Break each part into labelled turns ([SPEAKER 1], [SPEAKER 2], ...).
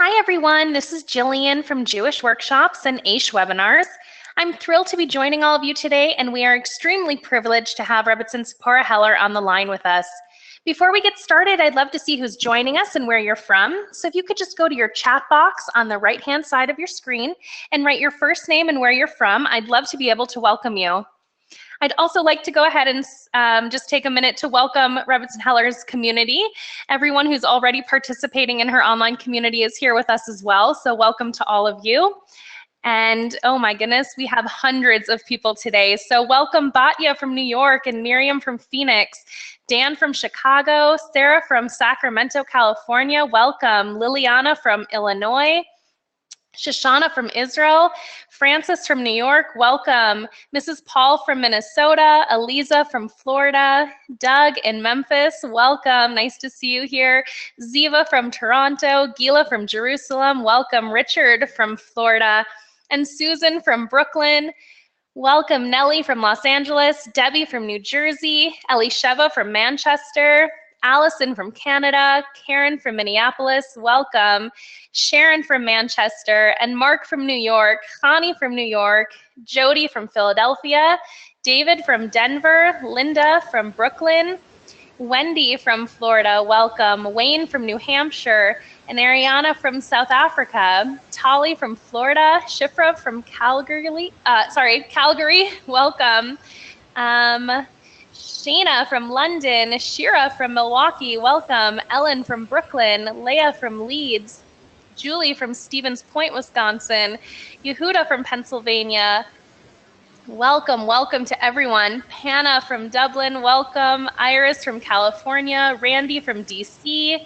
[SPEAKER 1] Hi everyone, this is Jillian from Jewish Workshops and Aish Webinars. I'm thrilled to be joining all of you today, and we are extremely privileged to have Rebbetzin Tziporah Heller on the line with us. Before we get started, I'd love to see who's joining us and where you're from. So if you could just go to your chat box on the right-hand side of your screen and write your first name and where you're from, I'd love to be able to welcome you. I'd also like to go ahead and just take a minute to welcome Rebbetzin Heller's community. Everyone who's already participating in her online community is here with us as well, so welcome to all of you. And oh my goodness, we have hundreds of people today. So welcome Batya from New York and Miriam from Phoenix, Dan from Chicago, Sarah from Sacramento, California, welcome. Liliana from Illinois, Shoshana from Israel, Francis from New York, welcome. Mrs. Paul from Minnesota, Eliza from Florida, Doug in Memphis, welcome. Nice to see you here. Ziva from Toronto, Gila from Jerusalem, welcome. Richard from Florida, and Susan from Brooklyn. Welcome. Nellie from Los Angeles, Debbie from New Jersey, Elisheva from Manchester, Allison from Canada, Karen from Minneapolis, welcome. Sharon from Manchester, and Mark from New York, Khani from New York, Jody from Philadelphia, David from Denver, Linda from Brooklyn, Wendy from Florida, welcome. Wayne from New Hampshire, and Ariana from South Africa, Tali from Florida, Shifra from Calgary, welcome. Shana from London, Shira from Milwaukee, welcome. Ellen from Brooklyn, Leah from Leeds, Julie from Stevens Point, Wisconsin, Yehuda from Pennsylvania, welcome, welcome to everyone. Hannah from Dublin, welcome. Iris from California, Randy from DC,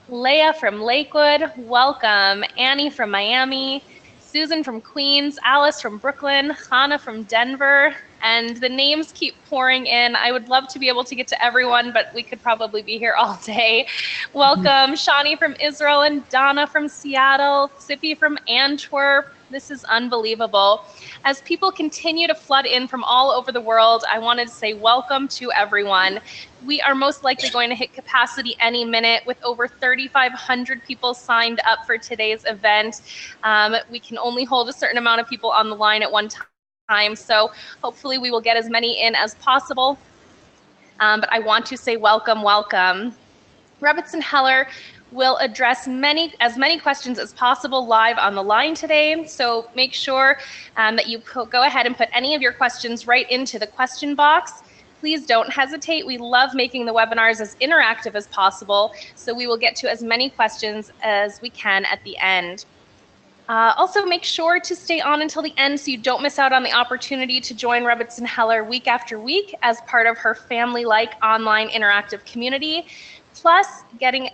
[SPEAKER 1] Leah from Lakewood, welcome. Annie from Miami, Susan from Queens, Alice from Brooklyn, Hannah from Denver, and the names keep pouring in. I would love to be able to get to everyone, but we could probably be here all day. Welcome, Shani from Israel and Donna from Seattle, Sippy from Antwerp. This is unbelievable. As people continue to flood in from all over the world, I wanted to say welcome to everyone. We are most likely going to hit capacity any minute with over 3,500 people signed up for today's event. We can only hold a certain amount of people on the line at one time, so hopefully we will get as many in as possible. But I want to say welcome, welcome. Rebbetzin Heller will address as many questions as possible live on the line today. So make sure that you go ahead and put any of your questions right into the question box. Please don't hesitate. We love making the webinars as interactive as possible, so we will get to as many questions as we can at the end. Also, make sure to stay on until the end so you don't miss out on the opportunity to join Rebbetzin Heller week after week as part of her family-like online interactive community, plus getting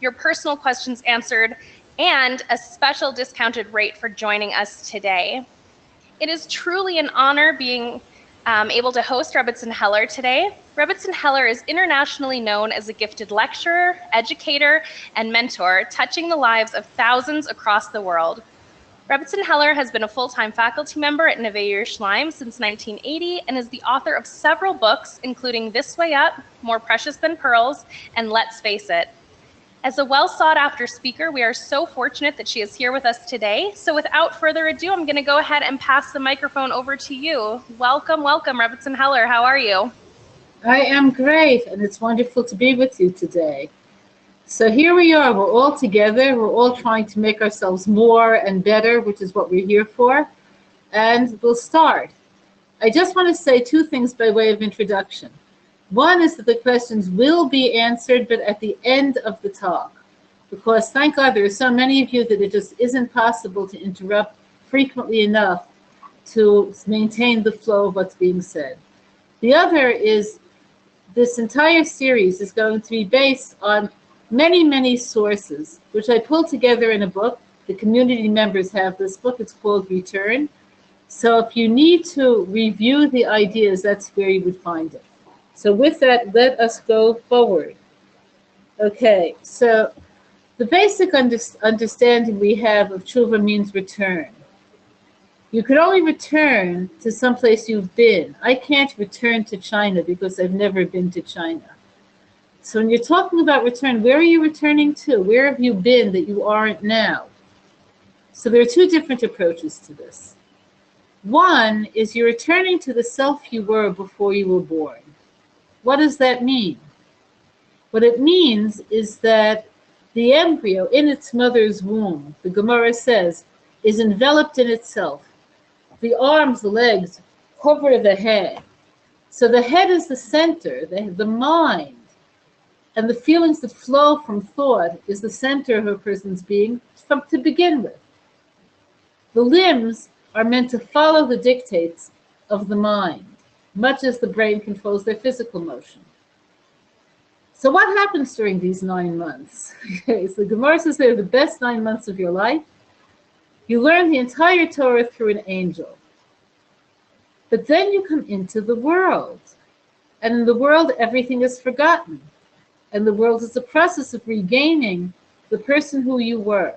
[SPEAKER 1] your personal questions answered and a special discounted rate for joining us today. It is truly an honor being able to host Rebbetzin Heller today. Rebbetzin Heller is internationally known as a gifted lecturer, educator, and mentor, touching the lives of thousands across the world. Rebbetzin Heller has been a full-time faculty member at Neve Yerushalayim since 1980 and is the author of several books, including This Way Up, More Precious Than Pearls, and Let's Face It. As a well-sought-after speaker, we are so fortunate that she is here with us today. So without further ado, I'm going to go ahead and pass the microphone over to you. Welcome, welcome, Rebbetzin Heller. How are you?
[SPEAKER 2] I am great, and it's wonderful to be with you today. So here we are. We're all together. We're all trying to make ourselves more and better, which is what we're here for. And we'll start. I just want to say two things by way of introduction. One is that the questions will be answered, but at the end of the talk, because thank God there are so many of you that it just isn't possible to interrupt frequently enough to maintain the flow of what's being said. The other is this entire series is going to be based on many, many sources, which I pulled together in a book. The community members have this book. It's called Return. So if you need to review the ideas, that's where you would find it. So with that, let us go forward. Okay, so the basic understanding we have of tshuva means return. You could only return to someplace you've been. I can't return to China because I've never been to China. So when you're talking about return, where are you returning to? Where have you been that you aren't now? So there are two different approaches to this. One is you're returning to the self you were before you were born. What does that mean? What it means is that the embryo in its mother's womb, the Gemara says, is enveloped in itself. The arms, the legs cover the head. So the head is the center, the mind, and the feelings that flow from thought is the center of a person's being to begin with. The limbs are meant to follow the dictates of the mind, much as the brain controls their physical motion. So what happens during these 9 months? Okay, so the Gemara says they're the best 9 months of your life. You learn the entire Torah through an angel. But then you come into the world. And in the world, everything is forgotten. And the world is the process of regaining the person who you were.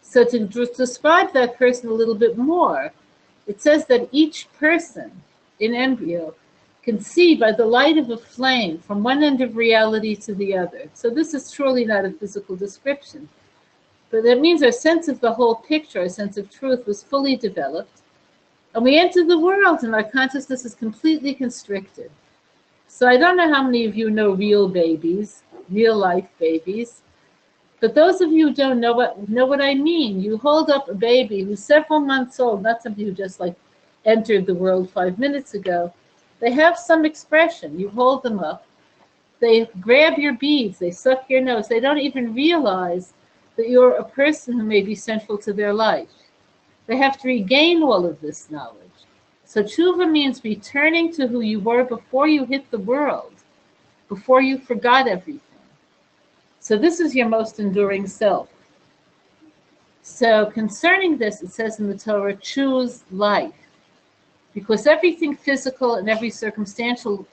[SPEAKER 2] So to describe that person a little bit more, it says that each person in embryo can see by the light of a flame from one end of reality to the other. So this is truly not a physical description. But that means our sense of the whole picture, our sense of truth was fully developed. And we enter the world and our consciousness is completely constricted. So I don't know how many of you know real babies, real life babies. But those of you who don't know what I mean. You hold up a baby who's several months old, not somebody who just like entered the world 5 minutes ago. They have some expression. You hold them up. They grab your beads. They suck your nose. They don't even realize that you're a person who may be central to their life. They have to regain all of this knowledge. So tshuva means returning to who you were before you hit the world, before you forgot everything. So this is your most enduring self. So concerning this, it says in the Torah, choose life. Because everything physical and every circumstantial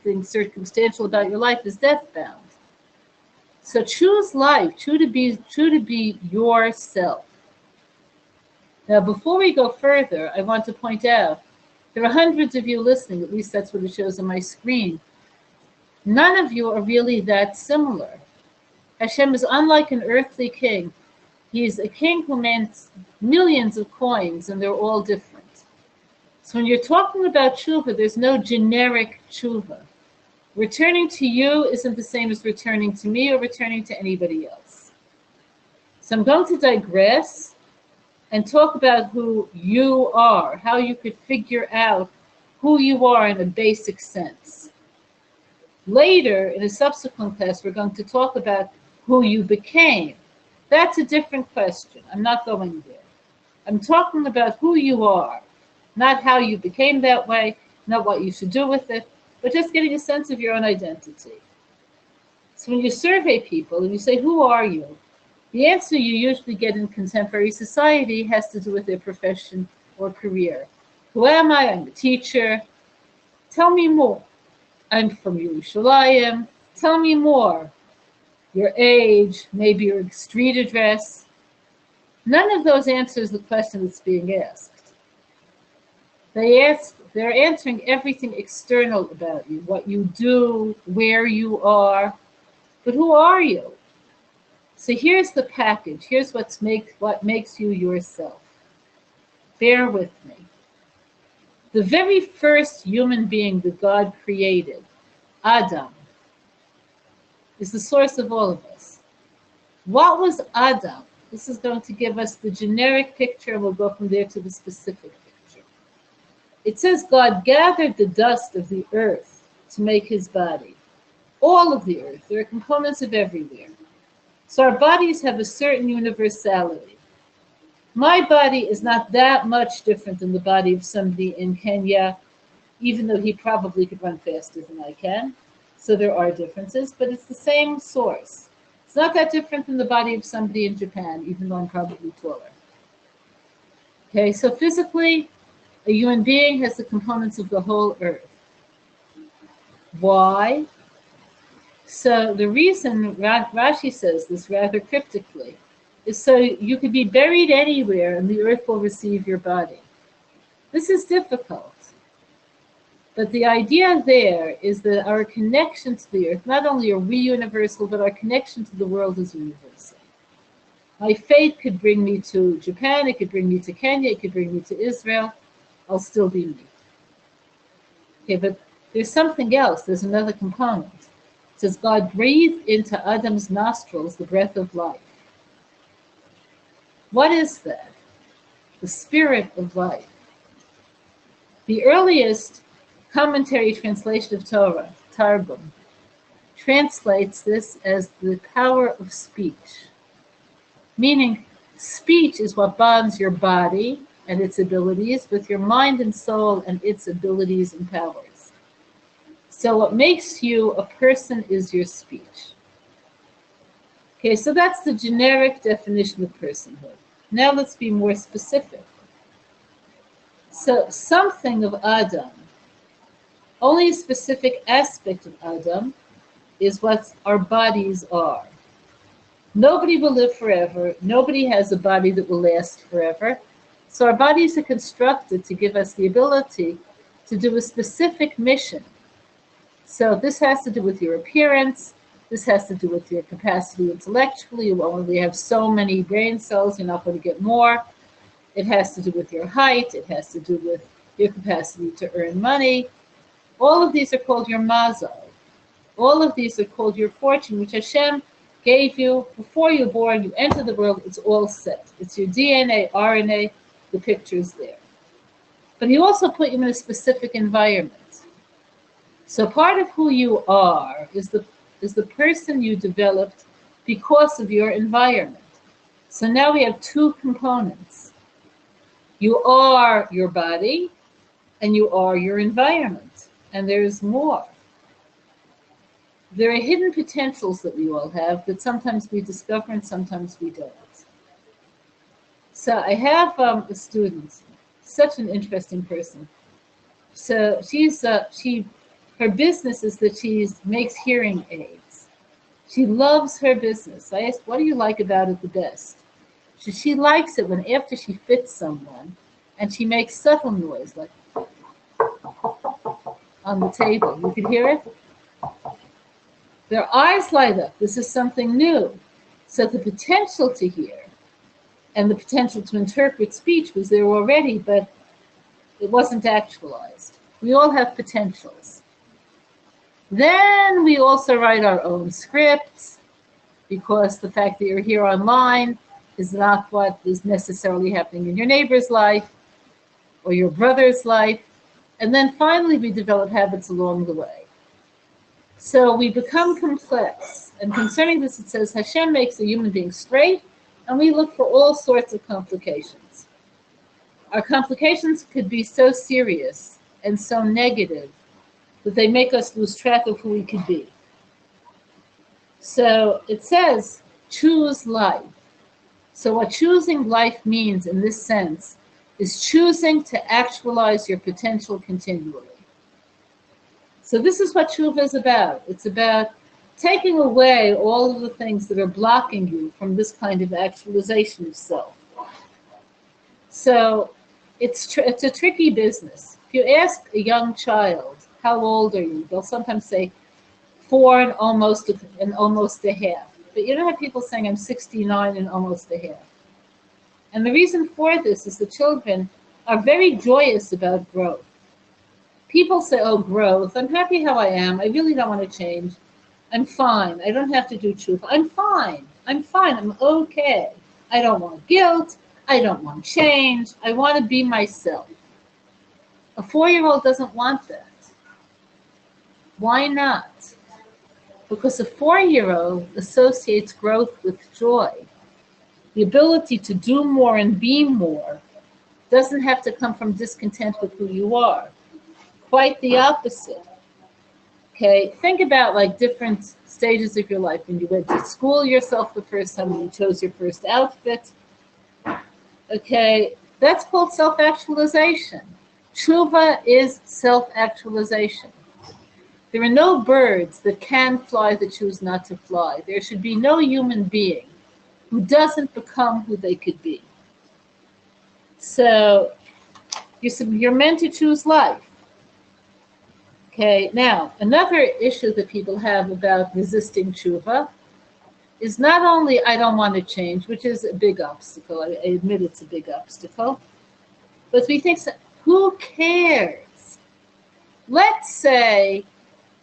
[SPEAKER 2] thing circumstantial about your life is death-bound. So choose life, choose to be yourself. Now, before we go further, I want to point out, there are hundreds of you listening, at least that's what it shows on my screen. None of you are really that similar. Hashem is unlike an earthly king. He is a king who meant millions of coins, and they're all different. So when you're talking about tshuva, there's no generic tshuva. Returning to you isn't the same as returning to me or returning to anybody else. So I'm going to digress and talk about who you are, how you could figure out who you are in a basic sense. Later, in a subsequent class, we're going to talk about who you became. That's a different question. I'm not going there. I'm talking about who you are, not how you became that way, not what you should do with it, but just getting a sense of your own identity. So when you survey people and you say, who are you? The answer you usually get in contemporary society has to do with their profession or career. Who am I? I'm a teacher. Tell me more. I'm from Yerushalayim. Tell me more. Your age, maybe your street address. None of those answers the question that's being asked. They're answering everything external about you, what you do, where you are, but who are you? So here's the package. Here's what makes you yourself. Bear with me. The very first human being that God created, Adam, is the source of all of us. What was Adam? This is going to give us the generic picture, and we'll go from there to the specific picture. It says God gathered the dust of the earth to make his body. All of the earth. There are components of everywhere. So our bodies have a certain universality. My body is not that much different than the body of somebody in Kenya, even though he probably could run faster than I can. So there are differences, but it's the same source. It's not that different than the body of somebody in Japan, even though I'm probably taller. Okay, so physically, a human being has the components of the whole earth. Why? So the reason Rashi says this rather cryptically is so you could be buried anywhere and the earth will receive your body. This is difficult. But the idea there is that our connection to the earth, not only are we universal, but our connection to the world is universal. My faith could bring me to Japan, it could bring me to Kenya, it could bring me to Israel. I'll still be me. Okay, but there's something else. There's another component. It says God breathed into Adam's nostrils the breath of life. What is that? The spirit of life. The earliest commentary translation of Torah, Targum, translates this as the power of speech. Meaning, speech is what bonds your body and its abilities with your mind and soul and its abilities and powers. So what makes you a person is your speech. Okay, so that's the generic definition of personhood. Now let's be more specific. So something of Adam, only a specific aspect of Adam, is what our bodies are. Nobody will live forever. Nobody has a body that will last forever. So our bodies are constructed to give us the ability to do a specific mission. So this has to do with your appearance. This has to do with your capacity intellectually. You only have so many brain cells. You're not going to get more. It has to do with your height. It has to do with your capacity to earn money. All of these are called your mazal. All of these are called your fortune, which Hashem gave you before you're born. You enter the world, it's all set. It's your DNA, RNA, the picture's there. But he also put you in a specific environment. So part of who you are is the person you developed because of your environment. So now we have two components. You are your body and you are your environment. And there's more. There are hidden potentials that we all have that sometimes we discover and sometimes we don't. So I have a student, such an interesting person. So her business is that she makes hearing aids. She loves her business. I asked, what do you like about it the best? She likes it when after she fits someone and she makes subtle noise like on the table. You can hear it? Their eyes light up. This is something new. So the potential to hear and the potential to interpret speech was there already, but it wasn't actualized. We all have potentials. Then we also write our own scripts because the fact that you're here online is not what is necessarily happening in your neighbor's life or your brother's life. And then finally we develop habits along the way. So we become complex. And concerning this, it says Hashem makes a human being straight, and we look for all sorts of complications. Our complications could be so serious and so negative that they make us lose track of who we could be. So it says, choose life. So what choosing life means in this sense is choosing to actualize your potential continually. So this is what tshuva is about. It's about taking away all of the things that are blocking you from this kind of actualization of self. So it's a tricky business. If you ask a young child, how old are you? They'll sometimes say 4 and almost a half. But you don't have people saying I'm 69 and almost a half. And the reason for this is the children are very joyous about growth. People say, oh, growth, I'm happy how I am. I really don't want to change. I'm fine. I don't have to do truth. I'm fine. I'm okay. I don't want guilt. I don't want change. I want to be myself. A 4-year-old doesn't want that. Why not? Because a 4-year-old associates growth with joy. The ability to do more and be more doesn't have to come from discontent with who you are. Quite the opposite. Okay, think about like different stages of your life. When you went to school yourself the first time, when you chose your first outfit. Okay, that's called self-actualization. Tshuva is self-actualization. There are no birds that can fly that choose not to fly. There should be no human being who doesn't become who they could be. So you're meant to choose life. Okay, now another issue that people have about resisting tshuva is not only I don't want to change, which is a big obstacle. I admit it's a big obstacle, but we think, who cares? Let's say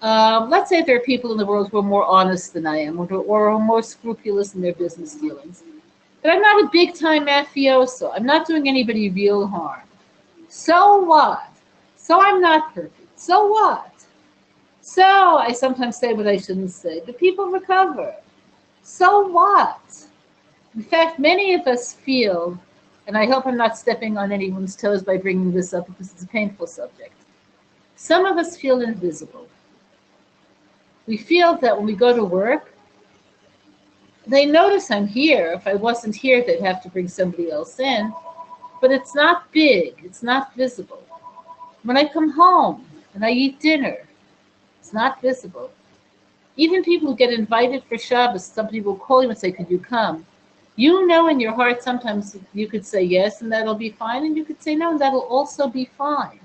[SPEAKER 2] there are people in the world who are more honest than I am, or are more scrupulous in their business dealings. But I'm not a big-time mafioso. I'm not doing anybody real harm. So what? So I'm not perfect. So what? So I sometimes say what I shouldn't say, but people recover. So what? In fact, many of us feel, and I hope I'm not stepping on anyone's toes by bringing this up because it's a painful subject. Some of us feel invisible. We feel that when we go to work, they notice I'm here. If I wasn't here, they'd have to bring somebody else in. But it's not big. It's not visible. When I come home and I eat dinner, it's not visible. Even people who get invited for Shabbos, somebody will call you and say, could you come? You know in your heart sometimes you could say yes and that'll be fine, and you could say no and that'll also be fine.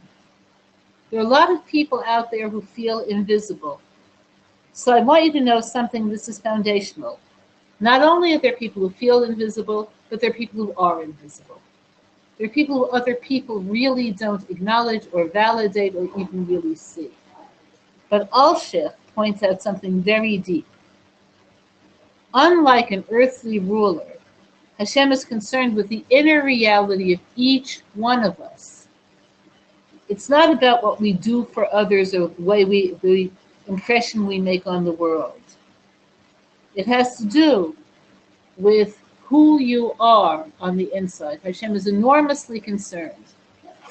[SPEAKER 2] There are a lot of people out there who feel invisible. So I want you to know something. This is foundational. Not only are there people who feel invisible, but there are people who are invisible. There are people who other people really don't acknowledge or validate or even really see. But Alshich points out something very deep. Unlike an earthly ruler, Hashem is concerned with the inner reality of each one of us. It's not about what we do for others or the impression we make on the world. It has to do with who you are on the inside. Hashem is enormously concerned.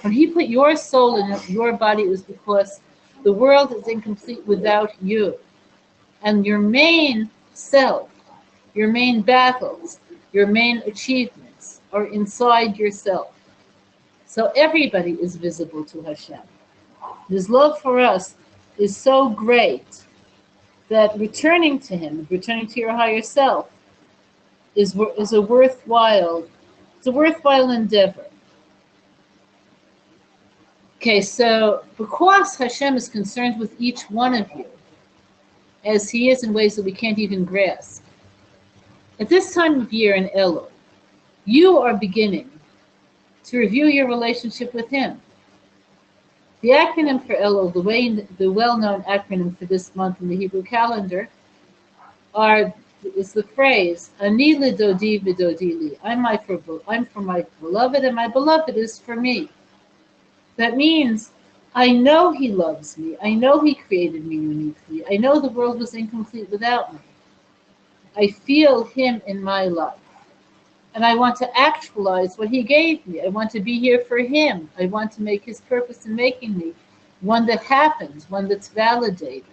[SPEAKER 2] When He put your soul in your body, it was because the world is incomplete without you. And your main self, your main battles, your main achievements are inside yourself. So everybody is visible to Hashem. His love for us is so great that returning to Him, returning to your higher self, is a worthwhile endeavor. Okay, so because Hashem is concerned with each one of you, as He is in ways that we can't even grasp, at this time of year in Elul, you are beginning to review your relationship with Him. The acronym for Elul, the well-known acronym for this month in the Hebrew calendar, is the phrase "Ani lidodi v'dodi li." I'm for my beloved, and my beloved is for me. That means I know He loves me. I know He created me uniquely. I know the world was incomplete without me. I feel Him in my life. And I want to actualize what He gave me. I want to be here for Him. I want to make His purpose in making me one that happens, one that's validated.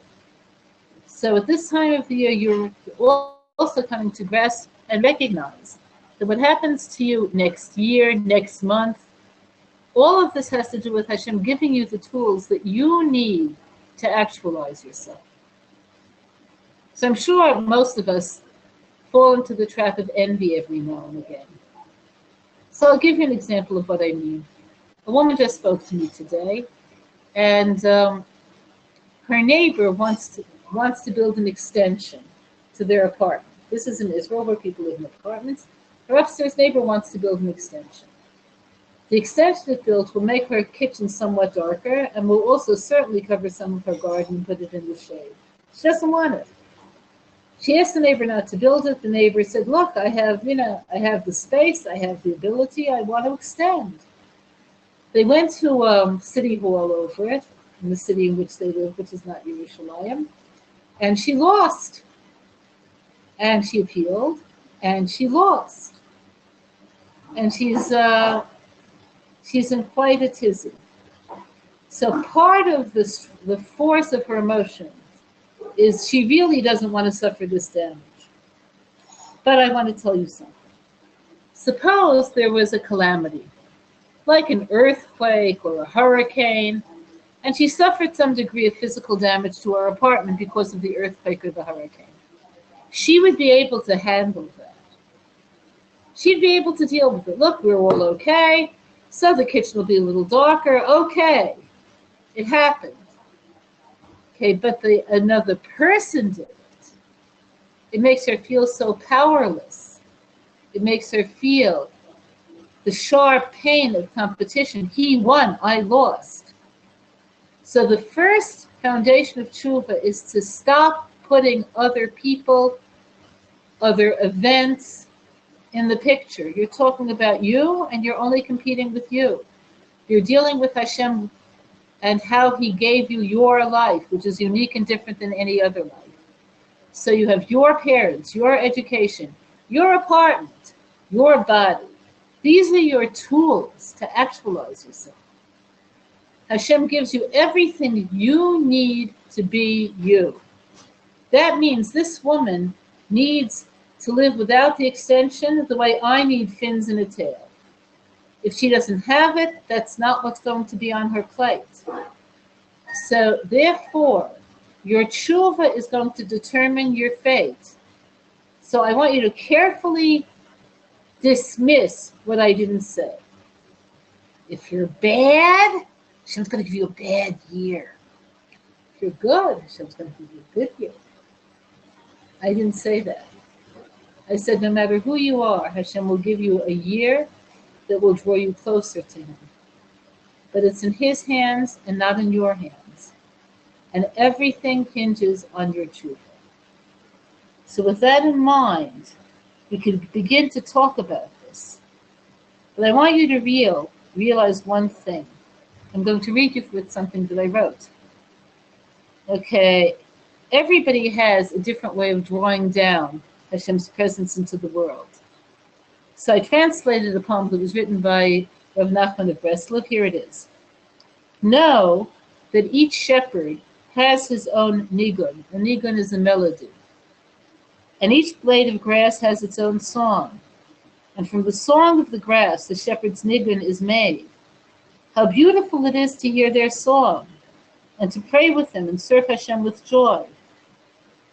[SPEAKER 2] So at this time of the year, you're also coming to grasp and recognize that what happens to you next year, next month, all of this has to do with Hashem giving you the tools that you need to actualize yourself. So I'm sure most of us fall into the trap of envy every now and again. So I'll give you an example of what I mean. A woman just spoke to me today, and her neighbor wants to build an extension to their apartment. This is in Israel where people live in apartments. Her upstairs neighbor wants to build an extension. The extension it built will make her kitchen somewhat darker and will also certainly cover some of her garden and put it in the shade. She doesn't want it. She asked the neighbor not to build it. The neighbor said, look, I have the space, I have the ability, I want to extend. They went to City Hall over it, in the city in which they live, which is not Yerushalayim, and she lost. And she appealed, and she lost. And she's in quite a tizzy. So part of the force of her emotion is she really doesn't want to suffer this damage. But I want to tell you something. Suppose there was a calamity, like an earthquake or a hurricane, and she suffered some degree of physical damage to her apartment because of the earthquake or the hurricane. She would be able to handle that. She'd be able to deal with it. Look, we're all okay, so the kitchen will be a little darker. Okay, it happened. Okay, but another person did it. It makes her feel so powerless. It makes her feel the sharp pain of competition. He won, I lost. So the first foundation of tshuva is to stop putting other people, other events in the picture. You're talking about you, and you're only competing with you. You're dealing with Hashem and how He gave you your life, which is unique and different than any other life. So you have your parents, your education, your apartment, your body. These are your tools to actualize yourself. Hashem gives you everything you need to be you. That means this woman needs to live without the extension the way I need fins in a tail. If she doesn't have it, that's not what's going to be on her plate. So therefore, your tshuva is going to determine your fate. So I want you to carefully dismiss what I didn't say. If you're bad, Hashem's going to give you a bad year. If you're good, Hashem's going to give you a good year. I didn't say that. I said no matter who you are, Hashem will give you a year that will draw you closer to Him. But it's in His hands and not in your hands. And everything hinges on your tshuva. So with that in mind, we can begin to talk about this. But I want you to realize one thing. I'm going to read you with something that I wrote. Okay, everybody has a different way of drawing down Hashem's presence into the world. So I translated a poem that was written by Rav Nachman of Breslov. Here it is. Know that each shepherd has his own nigun. A nigun is a melody. And each blade of grass has its own song. And from the song of the grass, the shepherd's nigun is made. How beautiful it is to hear their song, and to pray with them and serve Hashem with joy.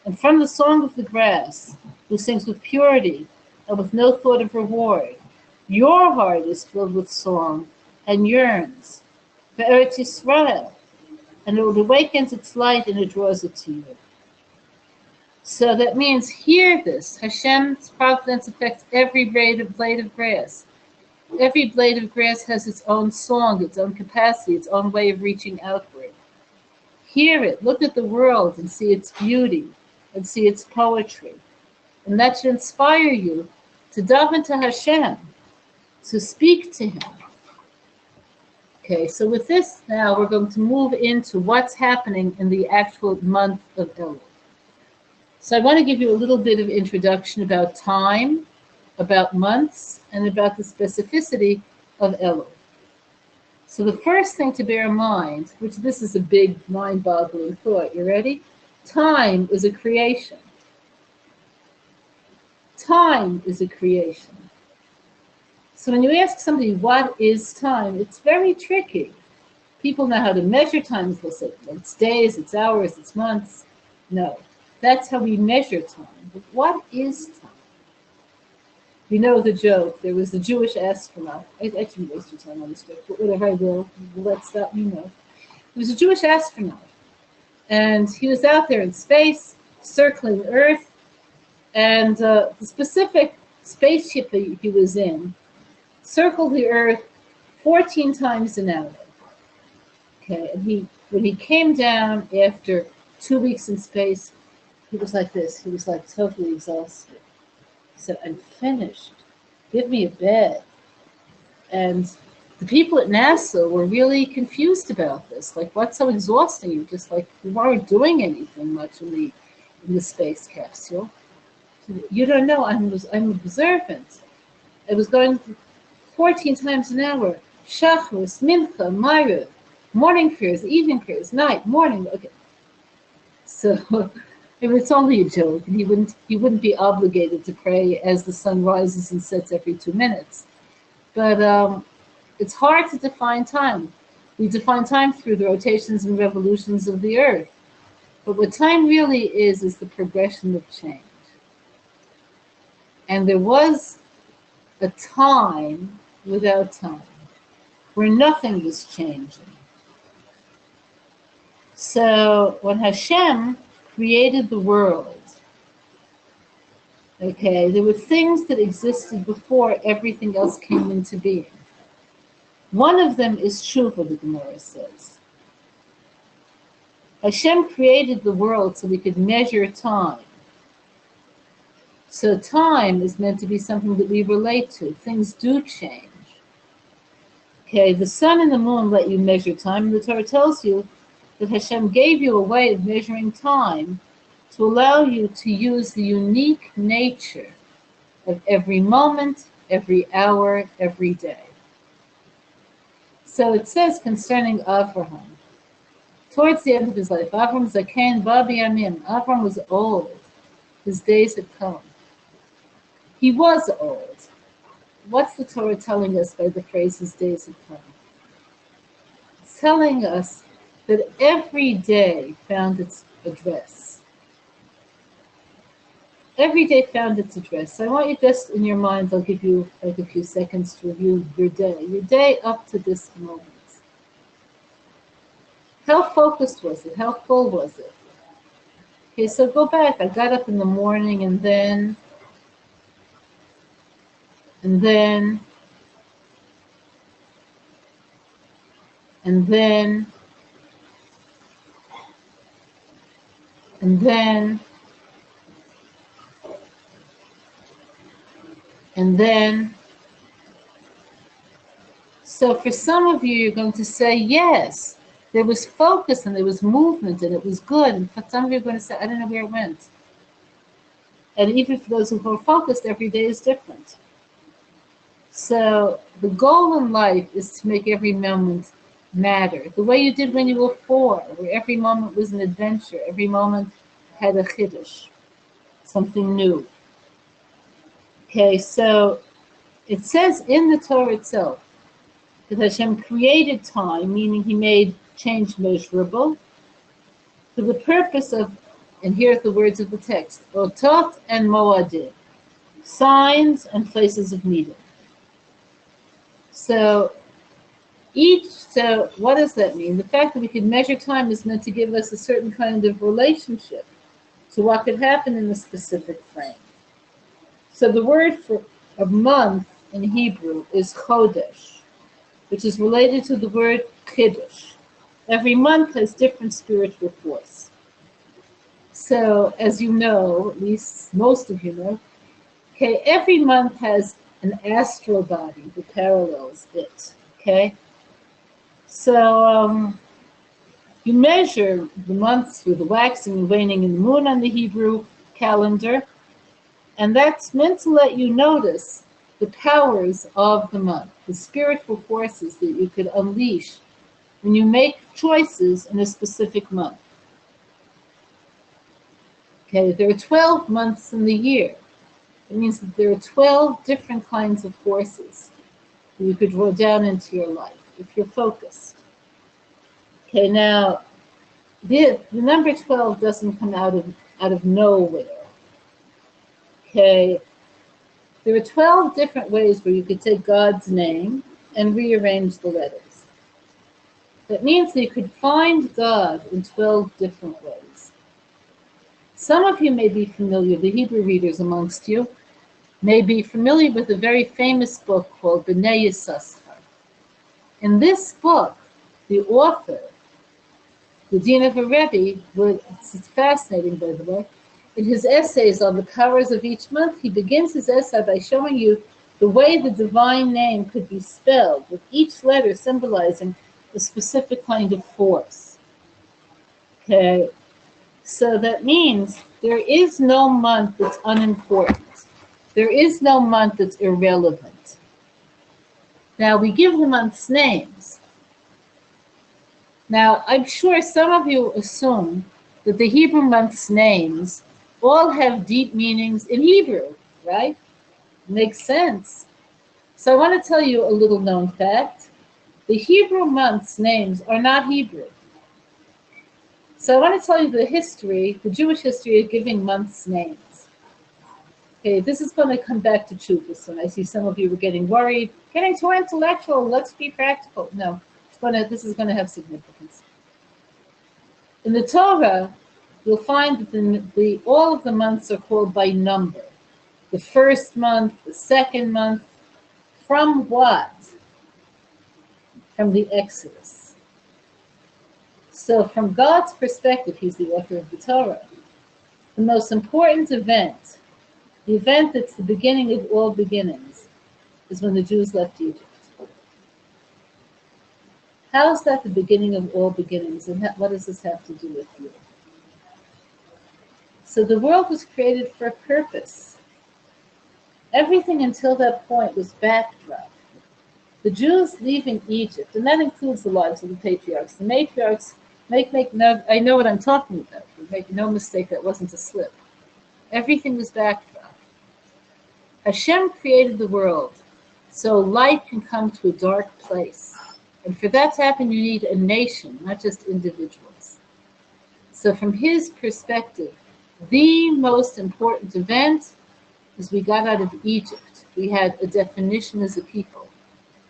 [SPEAKER 2] And from the song of the grass, who sings with purity and with no thought of reward, your heart is filled with song and yearns for Eretz Yisrael, and it awakens its light and it draws it to you. So that means hear this. Hashem's providence affects every blade of grass. Every blade of grass has its own song, its own capacity, its own way of reaching outward. Hear it. Look at the world and see its beauty and see its poetry. And that should inspire you to dive into Hashem, to speak to Him. Okay, so with this now, we're going to move into what's happening in the actual month of Elul. So I want to give you a little bit of introduction about time, about months, and about the specificity of Elul. So the first thing to bear in mind, which this is a big mind-boggling thought, you ready? Time is a creation. Time is a creation. So when you ask somebody what is time, it's very tricky. People know how to measure time. They'll say it's days, it's hours, it's months. No, that's how we measure time. But what is time? You know the joke. There was a Jewish astronaut. I shouldn't waste your time on this joke, but whatever I will, let's stop, you know. There was a Jewish astronaut, and he was out there in space, circling Earth, and the specific spaceship that he was in circled the Earth 14 times an hour. Okay, and when he came down after 2 weeks in space, he was like this. He was like totally exhausted. He said, "I'm finished. Give me a bed." And the people at NASA were really confused about this. Like, what's so exhausting? You just like you weren't doing anything much in the space capsule. You don't know. I'm observant. I was going 14 times an hour. Shachris, Mincha, Ma'ariv, morning prayers, evening prayers, night, morning. Okay. So I mean, it's only a joke, and he wouldn't be obligated to pray as the sun rises and sets every 2 minutes. But it's hard to define time. We define time through the rotations and revolutions of the Earth. But what time really is the progression of change. And there was a time without time, where nothing was changing. So when Hashem created the world, okay, there were things that existed before everything else came into being. One of them is tshuva, the Gemara says. Hashem created the world so we could measure time. So time is meant to be something that we relate to. Things do change. Okay, the sun and the moon let you measure time. The Torah tells you that Hashem gave you a way of measuring time to allow you to use the unique nature of every moment, every hour, every day. So it says concerning Avraham, towards the end of his life, Avram Zaken Babi Amim, Avram was old. His days had come. He was old. What's the Torah telling us by the phrase his days had come? It's telling us that every day found its address. Every day found its address. So I want you just in your minds, I'll give you like a few seconds to review your day up to this moment. How focused was it? How full was it? Okay, so go back. I got up in the morning and then, and then, and then, and then, and then. So for some of you, you're going to say, yes, there was focus and there was movement and it was good. And for some of you, are going to say, I don't know where it went. And even for those who are focused, every day is different. So the goal in life is to make every moment matter. The way you did when you were 4, where every moment was an adventure. Every moment had a chiddush, something new. Okay, so it says in the Torah itself that Hashem created time, meaning he made change measurable, for the purpose of, and here's the words of the text, otot and moadim, signs and places of meeting. So what does that mean? The fact that we can measure time is meant to give us a certain kind of relationship to what could happen in a specific frame. So the word for a month in Hebrew is chodesh, which is related to the word chiddush. Every month has different spiritual force. So as you know, at least most of you know, okay, every month has an astral body that parallels it, okay? So you measure the months through the waxing and waning in the moon on the Hebrew calendar, and that's meant to let you notice the powers of the month, the spiritual forces that you could unleash when you make choices in a specific month. Okay, there are 12 months in the year. It means that there are 12 different kinds of forces that you could draw down into your life if you're focused. Okay, now the number 12 doesn't come out of nowhere. Okay, there are 12 different ways where you could take God's name and rearrange the letters. That means that you could find God in 12 different ways. Some of you may be familiar, the Hebrew readers amongst you, may be familiar with a very famous book called B'nai Yissaschar. In this book, the author, the Dean of a Rebbe, it's fascinating by the way, in his essays on the powers of each month, he begins his essay by showing you the way the divine name could be spelled, with each letter symbolizing a specific kind of force. Okay, so that means there is no month that's unimportant. There is no month that's irrelevant. Now, we give the months names. Now, I'm sure some of you assume that the Hebrew months' names all have deep meanings in Hebrew, right? Makes sense. So I want to tell you a little known fact. The Hebrew months' names are not Hebrew. So I want to tell you the history, the Jewish history of giving months names. Okay, this is going to come back to Chuvas, and I see some of you were getting worried, getting too intellectual, let's be practical. No, this is going to have significance. In the Torah, you'll find that all of the months are called by number. The first month, the second month. From what? From the Exodus. So from God's perspective, he's the author of the Torah. The most important event, the event that's the beginning of all beginnings, is when the Jews left Egypt. How is that the beginning of all beginnings, and what does this have to do with you? So the world was created for a purpose. Everything until that point was backdrop. The Jews leaving Egypt, and that includes the lives of the patriarchs. The matriarchs, I know what I'm talking about. Make no mistake, that wasn't a slip. Everything was backdrop. Hashem created the world so light can come to a dark place. And for that to happen, you need a nation, not just individuals. So from his perspective, the most important event is we got out of Egypt. We had a definition as a people.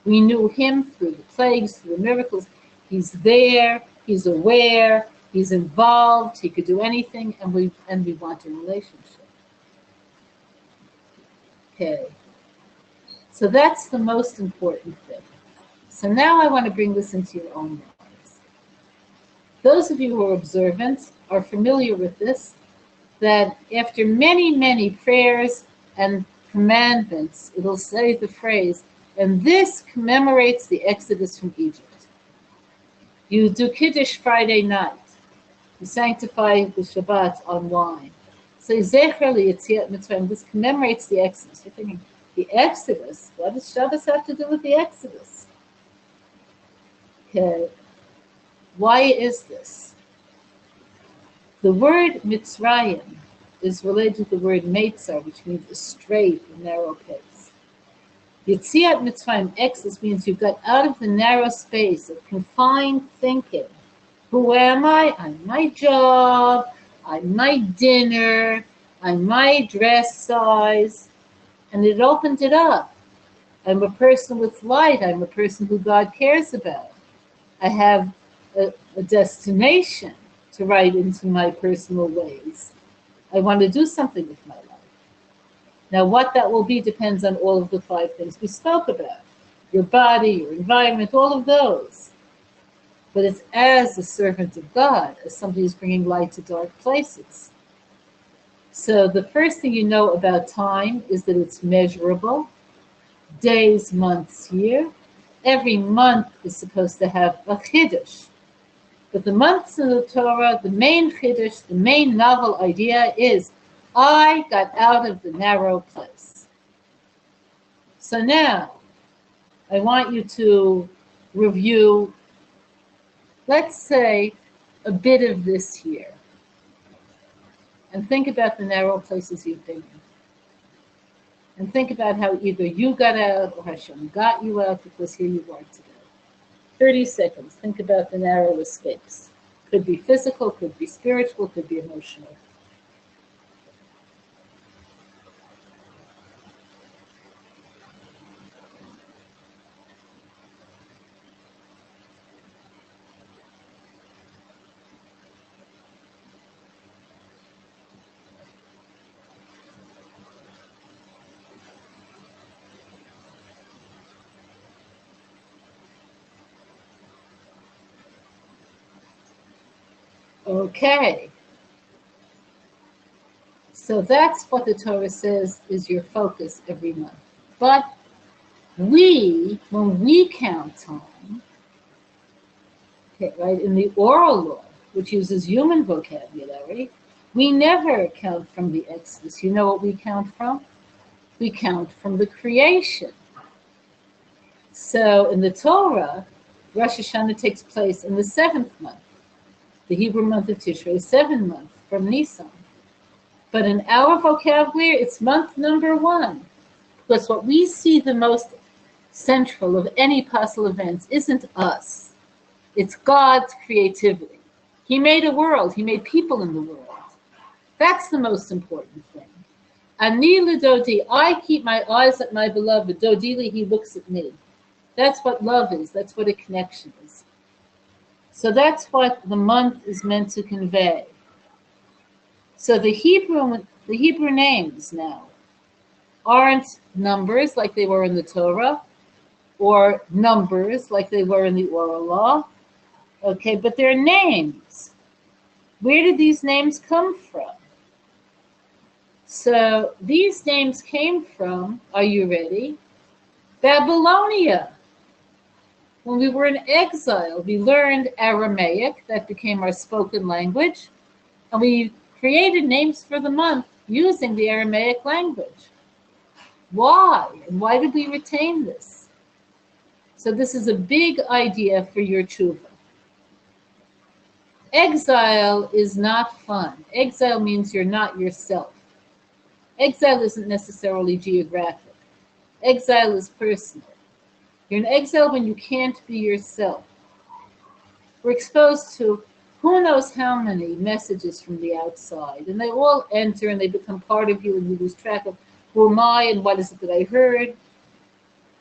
[SPEAKER 2] We knew him through the plagues, through the miracles. He's there, he's aware, he's involved, he could do anything, and we want a relationship. Okay. So that's the most important thing. So now I want to bring this into your own lives. Those of you who are observant are familiar with this, that after many, many prayers and commandments, it'll say the phrase, and this commemorates the Exodus from Egypt. You do Kiddush Friday night. You sanctify the Shabbat on wine. So Zecher Yetziat Mitzrayim, this commemorates the Exodus. You're thinking, the Exodus? What does Shabbos have to do with the Exodus? Okay. Why is this? The word Mitzrayim is related to the word Meitzar, which means a straight and narrow place. Yetziat Mitzrayim, Exodus, means you got out of the narrow space of confined thinking. Who am I? I'm my job, I'm my dinner, I'm my dress size. And it opened it up. I'm a person with light, I'm a person who God cares about. I have a destination to write into my personal ways. I want to do something with my life. Now, what that will be depends on all of the 5 things we spoke about. Your body, your environment, all of those. But it's as a servant of God, as somebody who's bringing light to dark places. So the first thing you know about time is that it's measurable. Days, months, year. Every month is supposed to have a chiddush. But the months in the Torah, the main chiddush, the main novel idea is, I got out of the narrow place. So now, I want you to review, let's say, a bit of this year. And think about the narrow places you've been in. And think about how either you got out or Hashem got you out, because here you are today. 30 seconds. Think about the narrow escapes. Could be physical, could be spiritual, could be emotional. Okay. So that's what the Torah says is your focus every month. But when we count time, okay, right, in the oral law, which uses human vocabulary, we never count from the Exodus. You know what we count from? We count from the creation. So in the Torah, Rosh Hashanah takes place in the 7th month. The Hebrew month of Tishrei is 7 months from Nisan. But in our vocabulary, it's month number 1. Because what we see the most central of any possible events isn't us. It's God's creativity. He made a world. He made people in the world. That's the most important thing. Ani l'dodi, I keep my eyes at my beloved. Dodili, he looks at me. That's what love is. That's what a connection is. So that's what the month is meant to convey. So the Hebrew names now aren't numbers like they were in the Torah, or numbers like they were in the oral law. Okay, but they're names. Where did these names come from? So these names came from, are you ready? Babylonia. When we were in exile, we learned Aramaic, that became our spoken language, and we created names for the month using the Aramaic language. Why? And why did we retain this? So this is a big idea for your tshuva. Exile is not fun. Exile means you're not yourself. Exile isn't necessarily geographic. Exile is personal. You're in exile when you can't be yourself. We're exposed to who knows how many messages from the outside, and they all enter and they become part of you, and you lose track of who am I and what is it that I heard.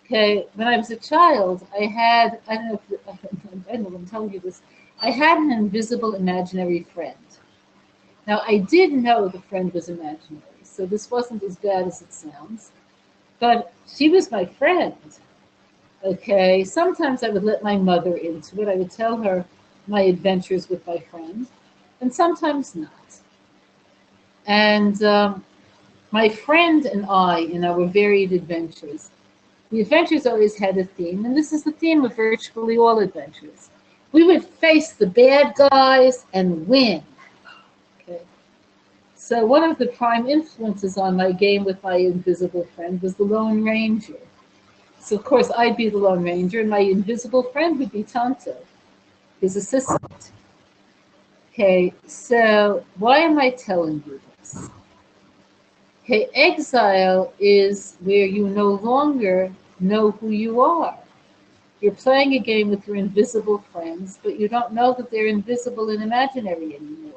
[SPEAKER 2] Okay, when I was a child, I had, I don't know if I'm telling you this, I had an invisible imaginary friend. Now, I did know the friend was imaginary, so this wasn't as bad as it sounds, but she was my friend. Okay, sometimes I would let my mother into it. I would tell her my adventures with my friend, and sometimes not. And my friend and I, in our varied adventures, the adventures always had a theme, and this is the theme of virtually all adventures. We would face the bad guys and win. Okay. So one of the prime influences on my game with my invisible friend was the Lone Ranger. So of course I'd be the Lone Ranger, and my invisible friend would be Tonto, his assistant. Okay, so why am I telling you this? Okay, exile is where you no longer know who you are. You're playing a game with your invisible friends, but you don't know that they're invisible and imaginary anymore.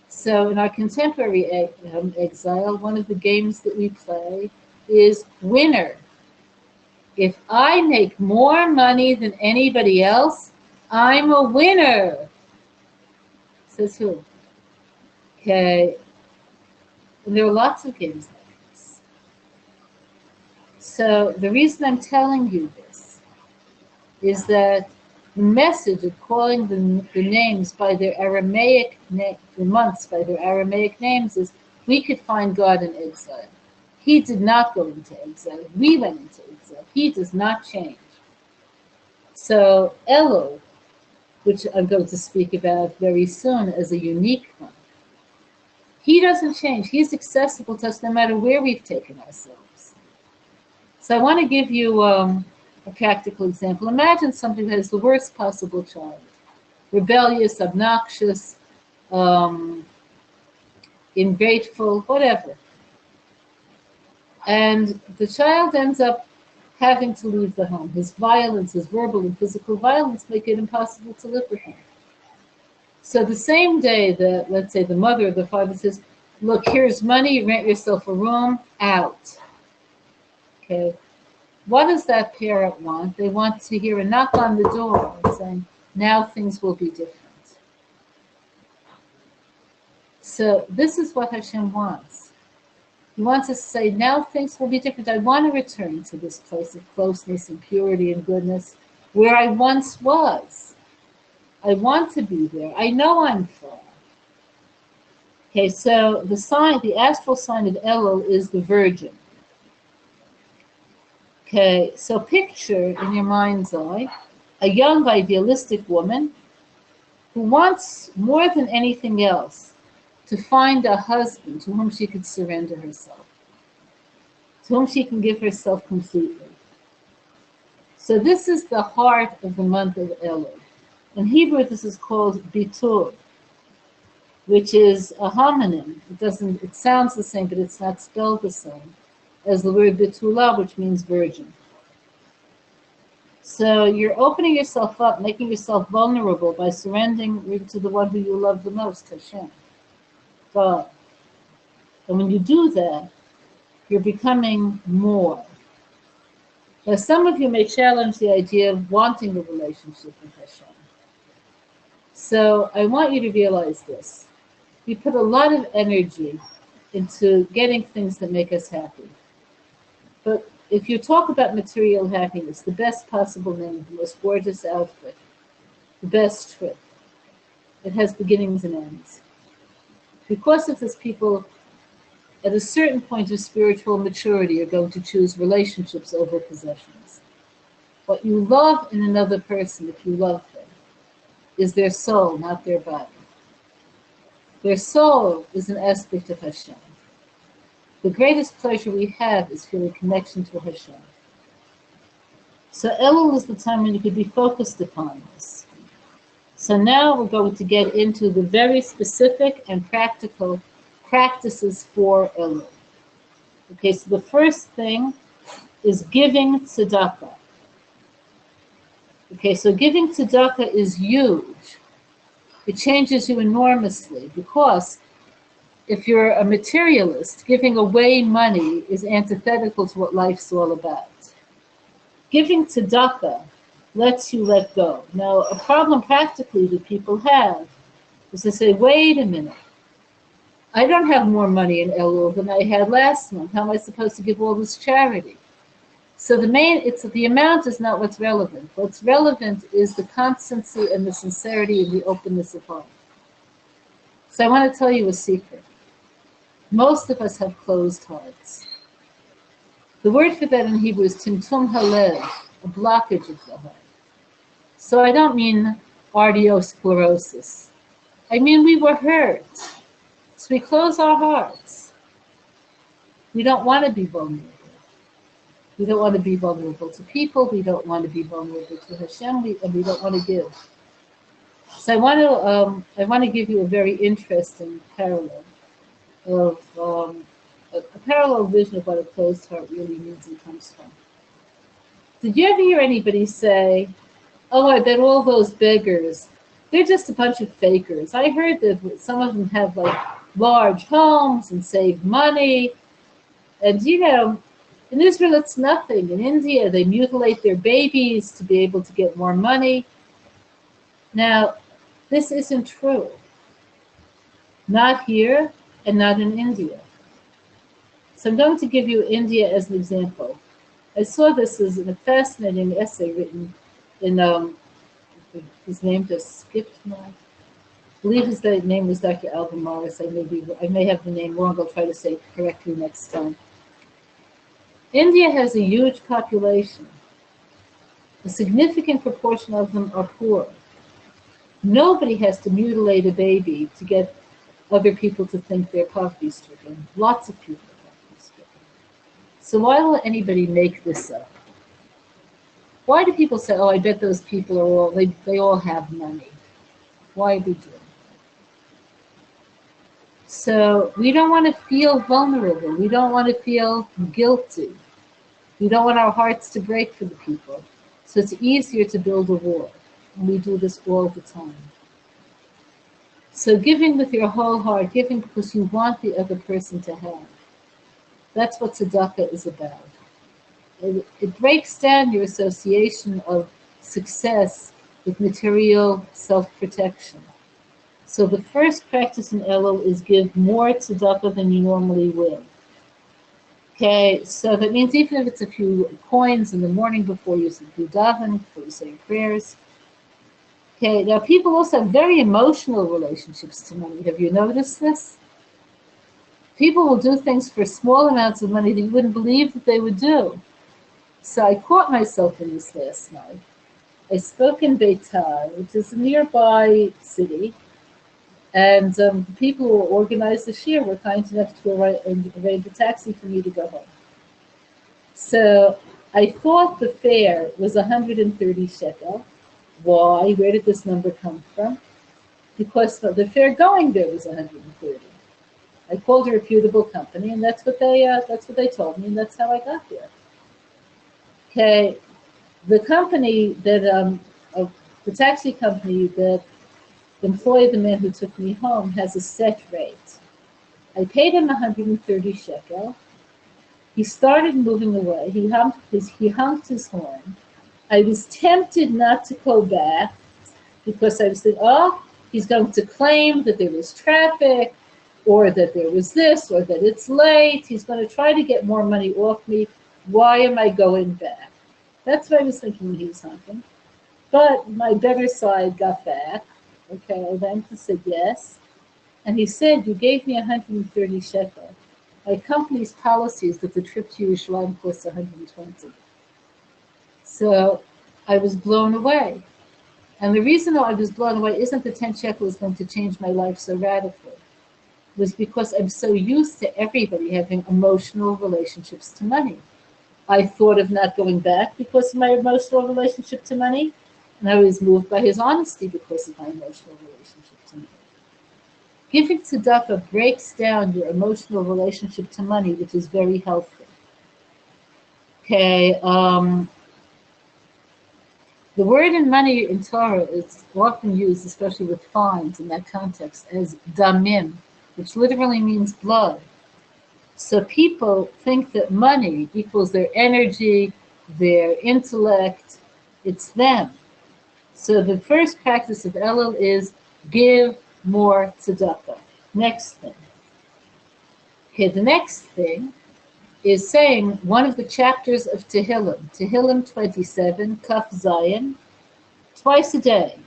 [SPEAKER 2] So in our contemporary exile, one of the games that we play is winner. If I make more money than anybody else, I'm a winner. Says who? Okay. And there are lots of games like this. So the reason I'm telling you this is that the message of calling the names by their Aramaic the months by their Aramaic names is we could find God in exile. He did not go into exile. We went into exile. He does not change. So Elul, which I'm going to speak about very soon as a unique one, he doesn't change. He's accessible to us no matter where we've taken ourselves. So I want to give you a practical example. Imagine somebody who has the worst possible child, rebellious, obnoxious, ingrateful, whatever. And the child ends up having to leave the home. His violence, his verbal and physical violence, make it impossible to live with him. So the same day that, let's say, the mother or the father says, look, here's money, rent yourself a room, out. Okay. What does that parent want? They want to hear a knock on the door saying, now things will be different. So this is what Hashem wants. He wants us to say, now things will be different. I want to return to this place of closeness and purity and goodness where I once was. I want to be there. I know I'm far. Okay, so the astral sign of Elul is the Virgin. Okay, so picture in your mind's eye a young idealistic woman who wants more than anything else to find a husband to whom she could surrender herself, to whom she can give herself completely. So this is the heart of the month of Elul. In Hebrew, this is called bitul, which is a homonym. It sounds the same, but it's not spelled the same as the word Betula, which means virgin. So you're opening yourself up, making yourself vulnerable by surrendering to the one who you love the most, Hashem, God. And when you do that, you're becoming more. Now, some of you may challenge the idea of wanting a relationship with Hashem. So I want you to realize this. We put a lot of energy into getting things that make us happy. But if you talk about material happiness, the best possible name, the most gorgeous outfit, the best trip, it has beginnings and ends. Because of this, people at a certain point of spiritual maturity are going to choose relationships over possessions. What you love in another person, if you love them, is their soul, not their body. Their soul is an aspect of Hashem. The greatest pleasure we have is feeling connection to Hashem. So Elul is the time when you could be focused upon this. So now we're going to get into the very specific and practical practices for Elul. Okay, so the first thing is giving tzedakah. Okay, so giving tzedakah is huge. It changes you enormously because if you're a materialist, giving away money is antithetical to what life's all about. Giving tzedakah lets you let go. Now, a problem practically that people have is to say, wait a minute, I don't have more money in Elul than I had last month. How am I supposed to give all this charity? So the amount is not what's relevant. What's relevant is the constancy and the sincerity and the openness of heart. So I want to tell you a secret. Most of us have closed hearts. The word for that in Hebrew is timtum halev, a blockage of the heart. So I don't mean arteriosclerosis. I mean we were hurt. So we close our hearts. We don't want to be vulnerable. We don't want to be vulnerable to people. We don't want to be vulnerable to Hashem, and we don't want to give. So I want to give you a very interesting parallel of a parallel vision of what a closed heart really means and comes from. Did you ever hear anybody say, "Oh, I bet all those beggars, they're just a bunch of fakers"? I heard that some of them have like large homes and save money, and in Israel, it's nothing. In India, they mutilate their babies to be able to get more money. Now, this isn't true. Not here and not in India. So I'm going to give you India as an example. I saw this as a fascinating essay written in, his name just skipped me. I believe his name was Dr. Alvin Morris. I may have the name wrong. I'll try to say it correctly next time. India has a huge population. A significant proportion of them are poor. Nobody has to mutilate a baby to get other people to think they're poverty-stricken. Lots of people are poverty-stricken. So why will anybody make this up? Why do people say, "Oh, I bet those people are they all have money"? Why are we doing that? So we don't want to feel vulnerable. We don't want to feel guilty. We don't want our hearts to break for the people. So it's easier to build a wall. And we do this all the time. So giving with your whole heart, giving because you want the other person to have. That's what tzedakah is about. It breaks down your association of success with material self-protection. So the first practice in Elul is give more tzedakah than you normally will. Okay, so that means even if it's a few coins in the morning before you do daven, before you say your prayers. Okay, now people also have very emotional relationships to money. Have you noticed this? People will do things for small amounts of money that you wouldn't believe that they would do. So I caught myself in this last night. I spoke in Beitar, which is a nearby city, and the people who organized the shir were kind enough to arrange a taxi for me to go home. So I thought the fare was 130 shekel. Why? Where did this number come from? Because the fare going there was 130. I called a reputable company, and that's what they told me, and that's how I got there. Okay, the company that the taxi company that employed the man who took me home has a set rate. I paid him 130 shekel. He started moving away. He honked his horn. I was tempted not to go back, because I was thinking, oh, he's going to claim that there was traffic, or that there was this, or that it's late. He's going to try to get more money off me. Why am I going back? That's what I was thinking when he was honking. But my better side got back. Okay, I went and said yes. And he said, you gave me 130 shekel. My company's policy is that the trip to Yerushalayim costs 120. So I was blown away. And the reason I was blown away isn't the 10 shekel is going to change my life so radically. It was because I'm so used to everybody having emotional relationships to money. I thought of not going back because of my emotional relationship to money, and I was moved by his honesty because of my emotional relationship to money. Giving tzedakah breaks down your emotional relationship to money, which is very healthy. Okay, the word in money in Torah is often used, especially with fines in that context, as damim, which literally means blood. So people think that money equals their energy, their intellect, it's them. So the first practice of Elul is give more tzedakah. Next thing. Okay, the next thing is saying one of the chapters of Tehillim 27, Kaf Zayin, twice a day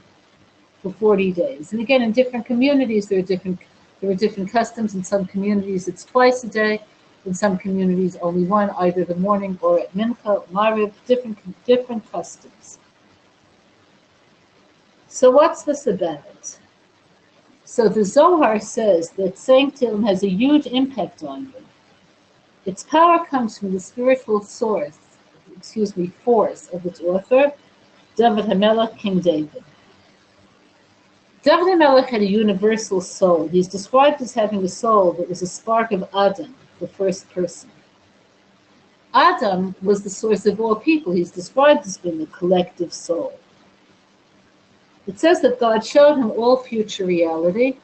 [SPEAKER 2] for 40 days. And again, in different communities, there are different customs. In some communities, it's twice a day. In some communities, only one, either the morning or at Mincha, Mariv, different customs. So what's this about? So the Zohar says that saying Tehillim has a huge impact on you. Its power comes from the spiritual force of its author, David HaMelech, King David. David HaMelech had a universal soul. He's described as having a soul that was a spark of Adam, the first person. Adam was the source of all people. He's described as being a collective soul. It says that God showed him all future reality,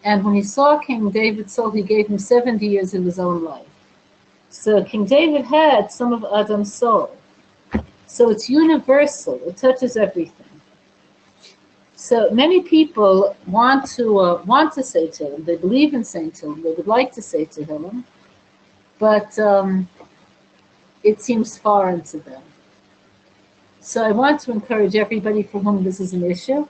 [SPEAKER 2] and when he saw King David's soul, he gave him 70 years of his own life. So King David had some of Adam's soul. So it's universal. It touches everything. So many people want to say Tehillim. They believe in saying Tehillim. They would like to say Tehillim, but it seems foreign to them. So I want to encourage everybody for whom this is an issue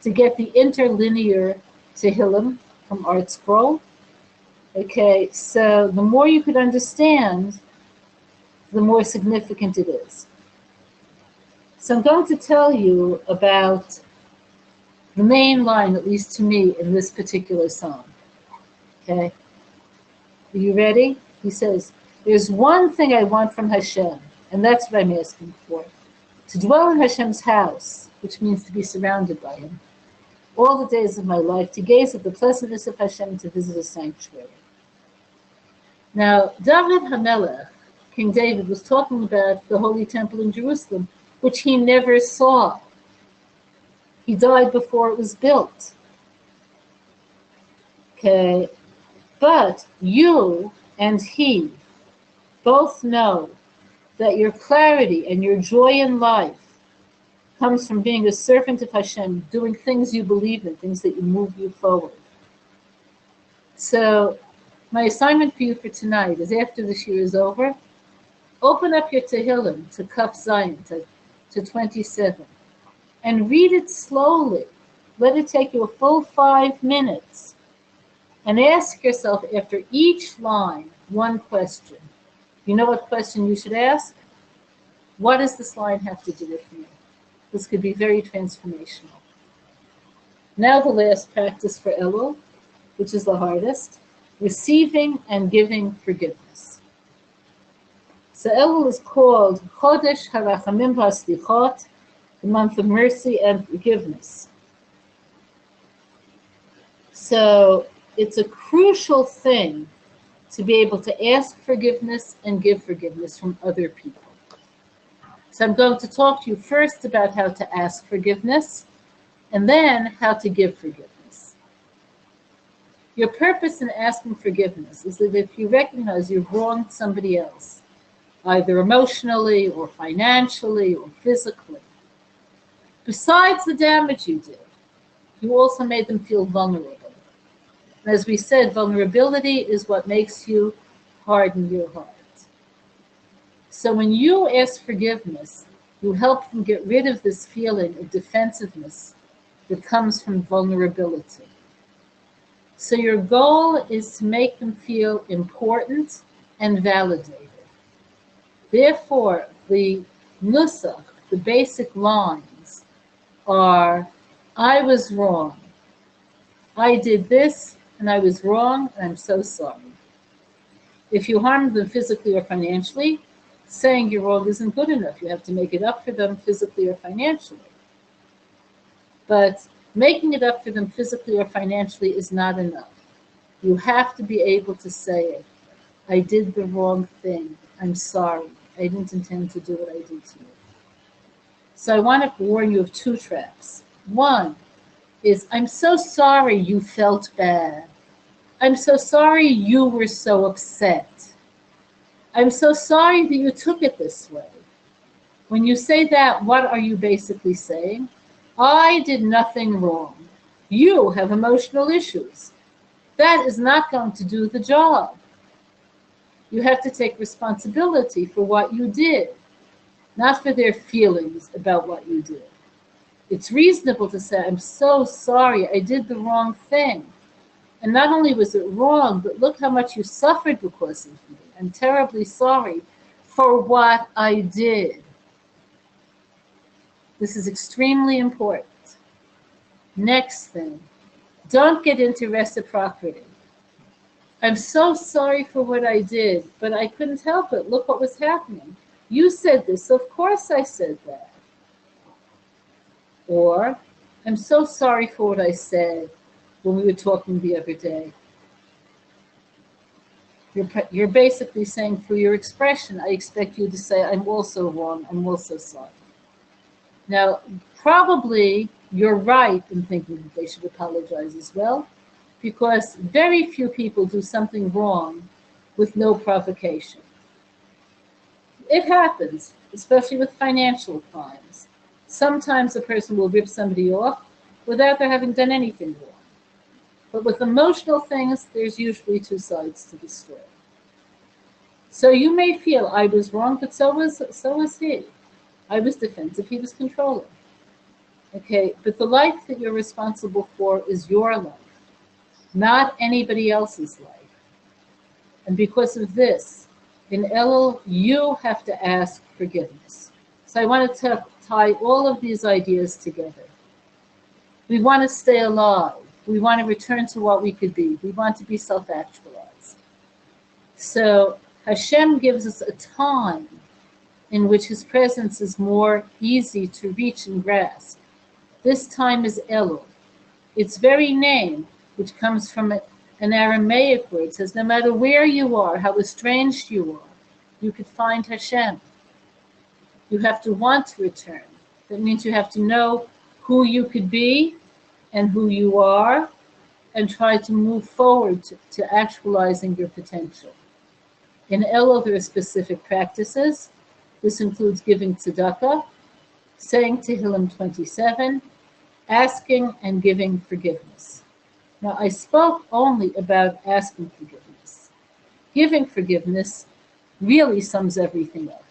[SPEAKER 2] to get the interlinear Tehillim from Art Scroll. Okay, so the more you could understand, the more significant it is. So I'm going to tell you about the main line, at least to me, in this particular song. Okay? Are you ready? He says, there's one thing I want from Hashem, and that's what I'm asking for. To dwell in Hashem's house, which means to be surrounded by him, all the days of my life, to gaze at the pleasantness of Hashem, to visit his sanctuary. Now, David HaMelech, King David, was talking about the Holy Temple in Jerusalem, which he never saw. He died before it was built. Okay, but you and he both know that your clarity and your joy in life comes from being a servant of Hashem, doing things you believe in, things that move you forward. So my assignment for you for tonight is, after this year is over, open up your Tehillim to Kaf Zayin, to 27, and read it slowly. Let it take you a full 5 minutes. And ask yourself after each line one question. You know what question you should ask? What does this line have to do with me? This could be very transformational. Now the last practice for Elul, which is the hardest, receiving and giving forgiveness. So Elul is called Chodesh Harachamim V'Aslichot, the month of mercy and forgiveness. So it's a crucial thing to be able to ask forgiveness and give forgiveness from other people. So I'm going to talk to you first about how to ask forgiveness, and then how to give forgiveness. Your purpose in asking forgiveness is that if you recognize you've wronged somebody else, either emotionally or financially or physically, Besides the damage you did, you also made them feel vulnerable. And as we said, vulnerability is what makes you harden your heart. So when you ask forgiveness, you help them get rid of this feeling of defensiveness that comes from vulnerability. So your goal is to make them feel important and validated. Therefore, the nusach, the basic lines, are, I was wrong. I did this and I was wrong and I'm so sorry. If you harm them physically or financially, saying you're wrong isn't good enough. You have to make it up for them physically or financially. But making it up for them physically or financially is not enough. You have to be able to say it. I did the wrong thing. I'm sorry. I didn't intend to do what I did to you. So I want to warn you of two traps. One is, I'm so sorry you felt bad. I'm so sorry you were so upset. I'm so sorry that you took it this way. When you say that, what are you basically saying? I did nothing wrong. You have emotional issues. That is not going to do the job. You have to take responsibility for what you did, not for their feelings about what you did. It's reasonable to say, I'm so sorry, I did the wrong thing. And not only was it wrong, but look how much you suffered because of me. I'm terribly sorry for what I did. This is extremely important. Next thing, don't get into reciprocity. I'm so sorry for what I did, but I couldn't help it. Look what was happening. You said this, so of course I said that. Or, I'm so sorry for what I said when we were talking the other day. You're basically saying through your expression, I expect you to say, I'm also wrong, I'm also sorry. Now, probably you're right in thinking that they should apologize as well, because very few people do something wrong with no provocation. It happens, especially with financial crimes. Sometimes a person will rip somebody off without their having done anything wrong. But with emotional things, there's usually two sides to the story. So you may feel I was wrong, but so was he. I was defensive, he was controlling. Okay, but the life that you're responsible for is your life, not anybody else's life. And because of this, in Elul, you have to ask forgiveness. So I want to tie all of these ideas together. We want to stay alive. We want to return to what we could be. We want to be self-actualized. So Hashem gives us a time in which his presence is more easy to reach and grasp. This time is Elul. Its very name, which comes from an Aramaic word, says no matter where you are, how estranged you are, you could find Hashem. You have to want to return. That means you have to know who you could be and who you are, and try to move forward to actualizing your potential. In Elul, there are specific practices. This includes giving tzedakah, saying Tehillim 27, asking and giving forgiveness. Now, I spoke only about asking forgiveness. Giving forgiveness really sums everything up.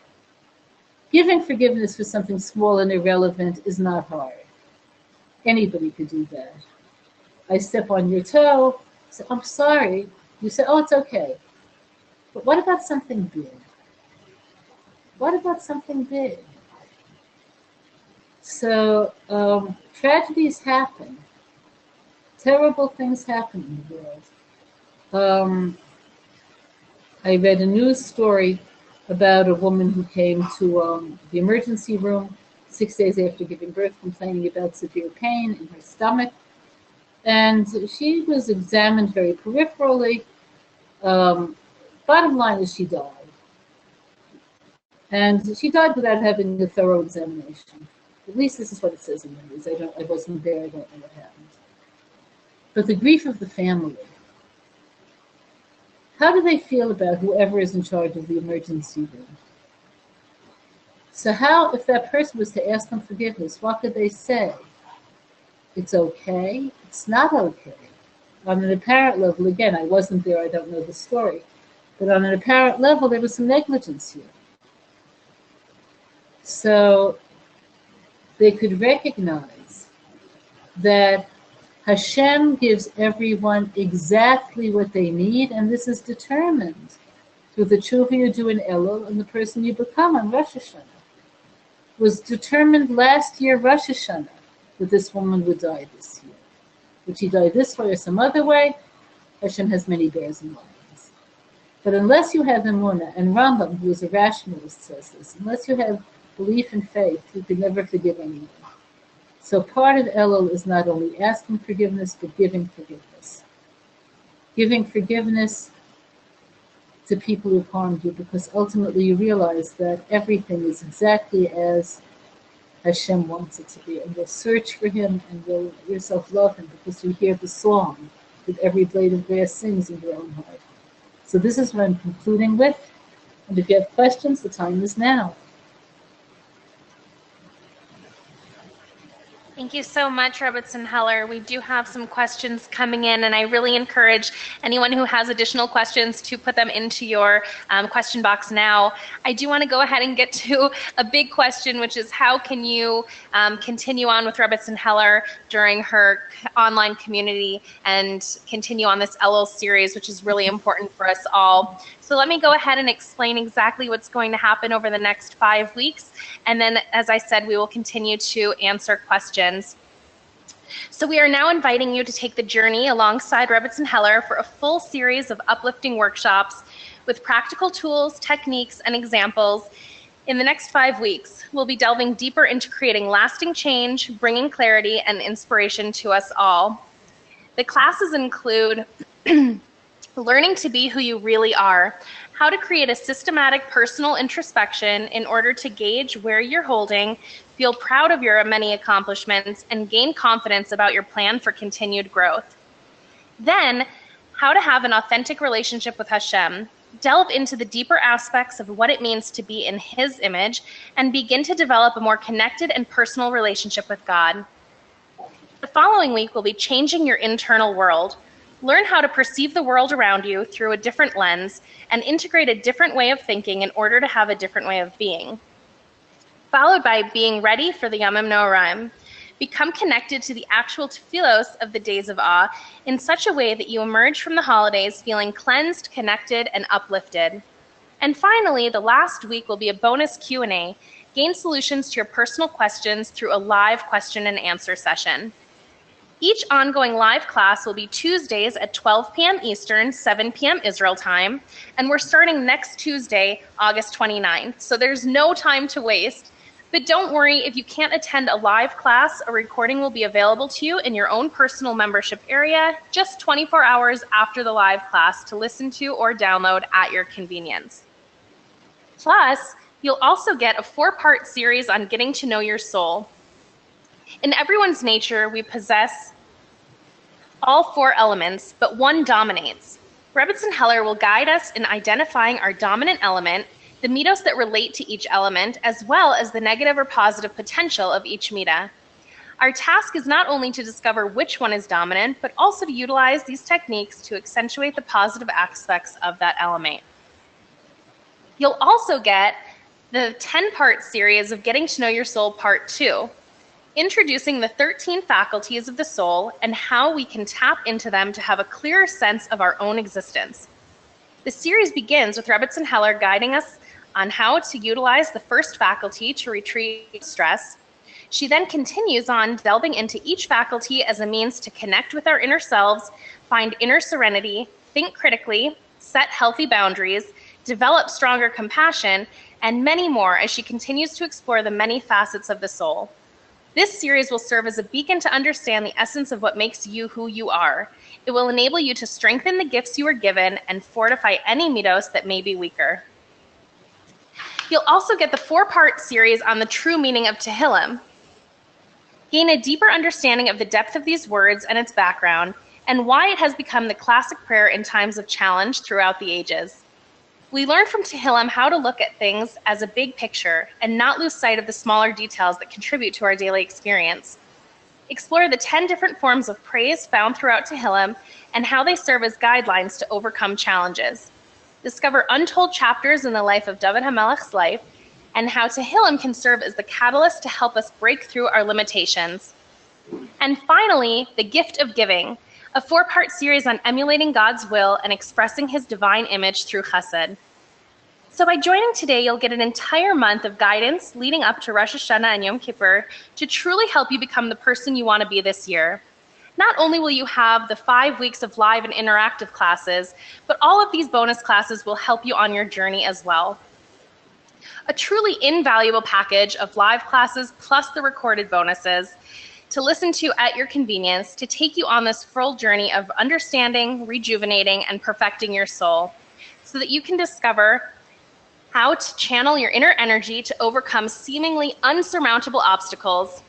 [SPEAKER 2] Giving forgiveness for something small and irrelevant is not hard. Anybody could do that. I step on your toe, say, I'm sorry. You say, oh, it's okay. But what about something big? What about something big? So tragedies happen. Terrible things happen in the world. I read a news story about a woman who came to the emergency room 6 days after giving birth, complaining about severe pain in her stomach. And she was examined very peripherally. Bottom line is she died. And she died without having a thorough examination. At least this is what it says in the news. I wasn't there, I don't know what happened. But the grief of the family. How do they feel about whoever is in charge of the emergency room? So how, if that person was to ask them forgiveness, what could they say? It's okay. It's not okay. On an apparent level, again, I wasn't there, I don't know the story, but on an apparent level, there was some negligence here. So they could recognize that Hashem gives everyone exactly what they need, and this is determined through the tshuva you do in Elul and the person you become on Rosh Hashanah. It was determined last year, Rosh Hashanah, that this woman would die this year. Would she die this way or some other way? Hashem has many bears and lions. But unless you have emunah, and Rambam, who is a rationalist, says this, unless you have belief and faith, you can never forgive anyone. So part of Elul is not only asking forgiveness, but giving forgiveness. Giving forgiveness to people who've harmed you, because ultimately you realize that everything is exactly as Hashem wants it to be. And you'll search for Him and you'll yourself love Him because you hear the song that every blade of grass sings in your own heart. So this is what I'm concluding with. And if you have questions, the time is now.
[SPEAKER 1] Thank you so much, Rebbetzin Heller. We do have some questions coming in, and I really encourage anyone who has additional questions to put them into your question box now. I do want to go ahead and get to a big question, which is how can you continue on with Rebbetzin Heller during her online community and continue on this Elul series, which is really important for us all. So let me go ahead and explain exactly what's going to happen over the next 5 weeks. And then, as I said, we will continue to answer questions. So we are now inviting you to take the journey alongside Rebbetzin Heller for a full series of uplifting workshops with practical tools, techniques, and examples. In the next 5 weeks, we'll be delving deeper into creating lasting change, bringing clarity and inspiration to us all. The classes include learning to be who you really are, how to create a systematic personal introspection in order to gauge where you're holding, feel proud of your many accomplishments, and gain confidence about your plan for continued growth. Then, how to have an authentic relationship with Hashem, delve into the deeper aspects of what it means to be in His image, and begin to develop a more connected and personal relationship with God. The following week will be changing your internal world. Learn how to perceive the world around you through a different lens and integrate a different way of thinking in order to have a different way of being. Followed by being ready for the Yamim Noraim. Become connected to the actual tefillos of the days of awe in such a way that you emerge from the holidays feeling cleansed, connected, and uplifted. And finally, the last week will be a bonus Q&A. Gain solutions to your personal questions through a live question and answer session. Each ongoing live class will be Tuesdays at 12 p.m. Eastern, 7 p.m. Israel time, and we're starting next Tuesday, August 29th, so there's no time to waste. But don't worry, if you can't attend a live class, a recording will be available to you in your own personal membership area just 24 hours after the live class to listen to or download at your convenience. Plus, you'll also get a 4-part series on getting to know your soul. In everyone's nature, we possess all 4 elements, but one dominates. Rebbetzin Heller will guide us in identifying our dominant element, the midos that relate to each element, as well as the negative or positive potential of each midah. Our task is not only to discover which one is dominant, but also to utilize these techniques to accentuate the positive aspects of that element. You'll also get the 10-part series of Getting to Know Your Soul Part 2, introducing the 13 faculties of the soul and how we can tap into them to have a clearer sense of our own existence. The series begins with Rebbetzin Heller guiding us on how to utilize the first faculty to retrieve stress. She then continues on delving into each faculty as a means to connect with our inner selves, find inner serenity, think critically, set healthy boundaries, develop stronger compassion, and many more as she continues to explore the many facets of the soul. This series will serve as a beacon to understand the essence of what makes you who you are. It will enable you to strengthen the gifts you were given and fortify any midos that may be weaker. You'll also get the 4-part series on the true meaning of Tehillim. Gain a deeper understanding of the depth of these words and its background, and why it has become the classic prayer in times of challenge throughout the ages. We learn from Tehillim how to look at things as a big picture and not lose sight of the smaller details that contribute to our daily experience. Explore the 10 different forms of praise found throughout Tehillim and how they serve as guidelines to overcome challenges. Discover untold chapters in the life of David HaMelech's life and how Tehillim can serve as the catalyst to help us break through our limitations. And finally, the gift of giving, a 4-part series on emulating God's will and expressing his divine image through chesed. So by joining today, you'll get an entire month of guidance leading up to Rosh Hashanah and Yom Kippur to truly help you become the person you want to be this year. Not only will you have the 5 weeks of live and interactive classes, but all of these bonus classes will help you on your journey as well. A truly invaluable package of live classes plus the recorded bonuses to listen to at your convenience to take you on this full journey of understanding, rejuvenating, and perfecting your soul so that you can discover how to channel your inner energy to overcome seemingly unsurmountable obstacles,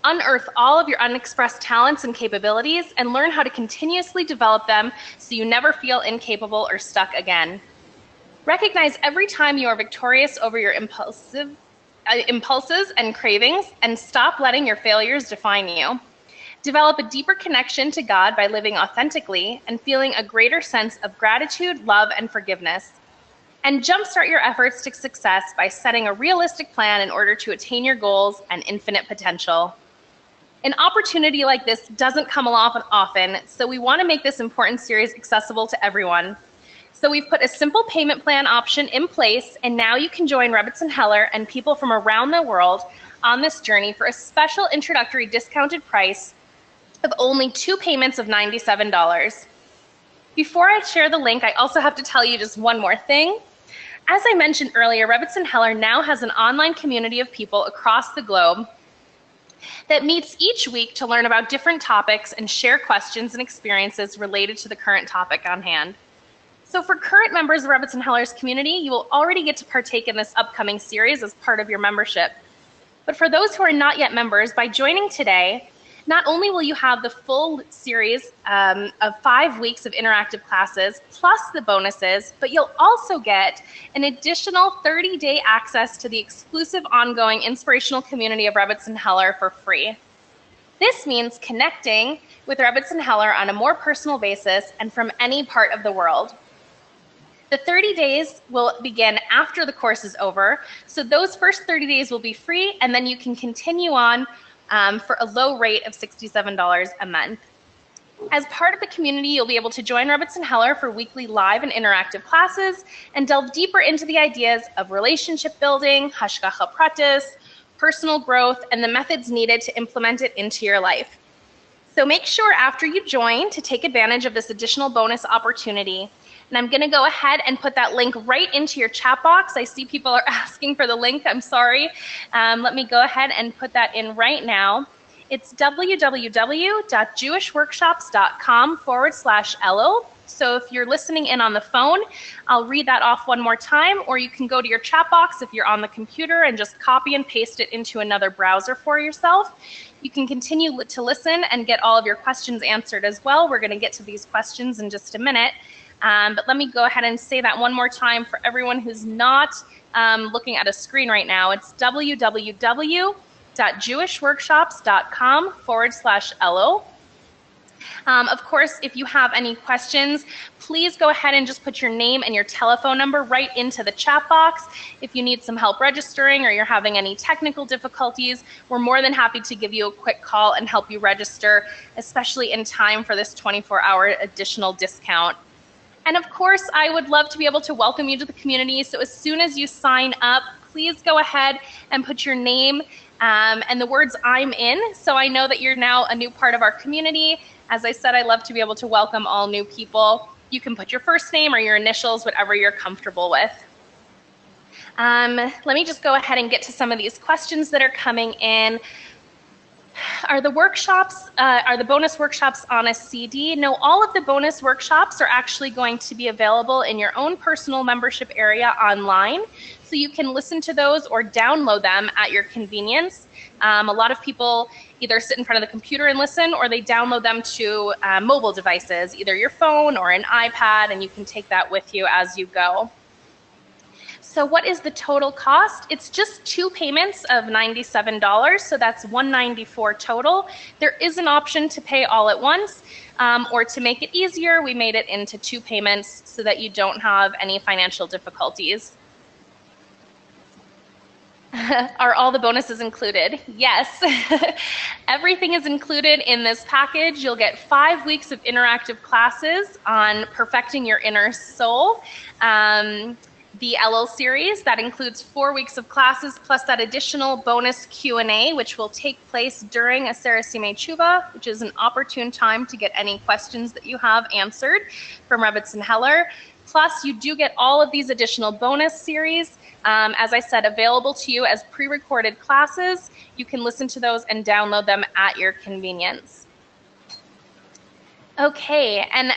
[SPEAKER 1] unearth all of your unexpressed talents and capabilities, and learn how to continuously develop them so you never feel incapable or stuck again. Recognize every time you are victorious over your impulses and cravings, and stop letting your failures define you. Develop a deeper connection to God by living authentically and feeling a greater sense of gratitude, love, and forgiveness. And jumpstart your efforts to success by setting a realistic plan in order to attain your goals and infinite potential. An opportunity like this doesn't come along often, so we want to make this important series accessible to everyone. So we've put a simple payment plan option in place, and now you can join Rebbetzin Heller and people from around the world on this journey for a special introductory discounted price of only 2 payments of $97. Before I share the link, I also have to tell you just one more thing. As I mentioned earlier, Rebbetzin Heller now has an online community of people across the globe that meets each week to learn about different topics and share questions and experiences related to the current topic on hand. So for current members of Rebbetzin Heller's community, you will already get to partake in this upcoming series as part of your membership. But for those who are not yet members, by joining today, not only will you have the full series of 5 weeks of interactive classes, plus the bonuses, but you'll also get an additional 30-day access to the exclusive ongoing inspirational community of Rebbetzin Heller for free. This means connecting with Rebbetzin Heller on a more personal basis and from any part of the world. The 30 days will begin after the course is over, so those first 30 days will be free, and then you can continue on for a low rate of $67 a month. As part of the community, you'll be able to join Rebbetzin Heller for weekly live and interactive classes and delve deeper into the ideas of relationship building, hashgacha pratis, personal growth, and the methods needed to implement it into your life. So make sure after you join to take advantage of this additional bonus opportunity. And I'm going to go ahead and put that link right into your chat box. I see people are asking for the link. I'm sorry. Let me go ahead and put that in right now. It's www.jewishworkshops.com/Elul. So if you're listening in on the phone, I'll read that off one more time, or you can go to your chat box if you're on the computer and just copy and paste it into another browser for yourself. You can continue to listen and get all of your questions answered as well. We're going to get to these questions in just a minute. But let me go ahead and say that one more time for everyone who's not looking at a screen right now. It's www.jewishworkshops.com/Elul. Of course, if you have any questions, please go ahead and just put your name and your telephone number right into the chat box. If you need some help registering or you're having any technical difficulties, we're more than happy to give you a quick call and help you register, especially in time for this 24-hour additional discount. And of course, I would love to be able to welcome you to the community. So as soon as you sign up, please go ahead and put your name and the words "I'm in," so I know that you're now a new part of our community. As I said, I love to be able to welcome all new people. You can put your first name or your initials, whatever you're comfortable with. Let me just go ahead and get to some of these questions that are coming in. Are the bonus workshops on a CD? No, all of the bonus workshops are actually going to be available in your own personal membership area online. So you can listen to those or download them at your convenience. A lot of people either sit in front of the computer and listen, or they download them to mobile devices, either your phone or an iPad, and you can take that with you as you go. So what is the total cost? It's just 2 payments of $97, so that's $194 total. There is an option to pay all at once, or to make it easier, we made it into 2 payments so that you don't have any financial difficulties. Are all the bonuses included? Yes. Everything is included in this package. You'll get 5 weeks of interactive classes on perfecting your inner soul. The LL series, that includes 4 weeks of classes plus that additional bonus Q&A, which will take place during a Aseret Yemei Tshuva, which is an opportune time to get any questions that you have answered from Rebbetzin Heller. Plus, you do get all of these additional bonus series, as I said, available to you as pre-recorded classes. You can listen to those and download them at your convenience. Okay, and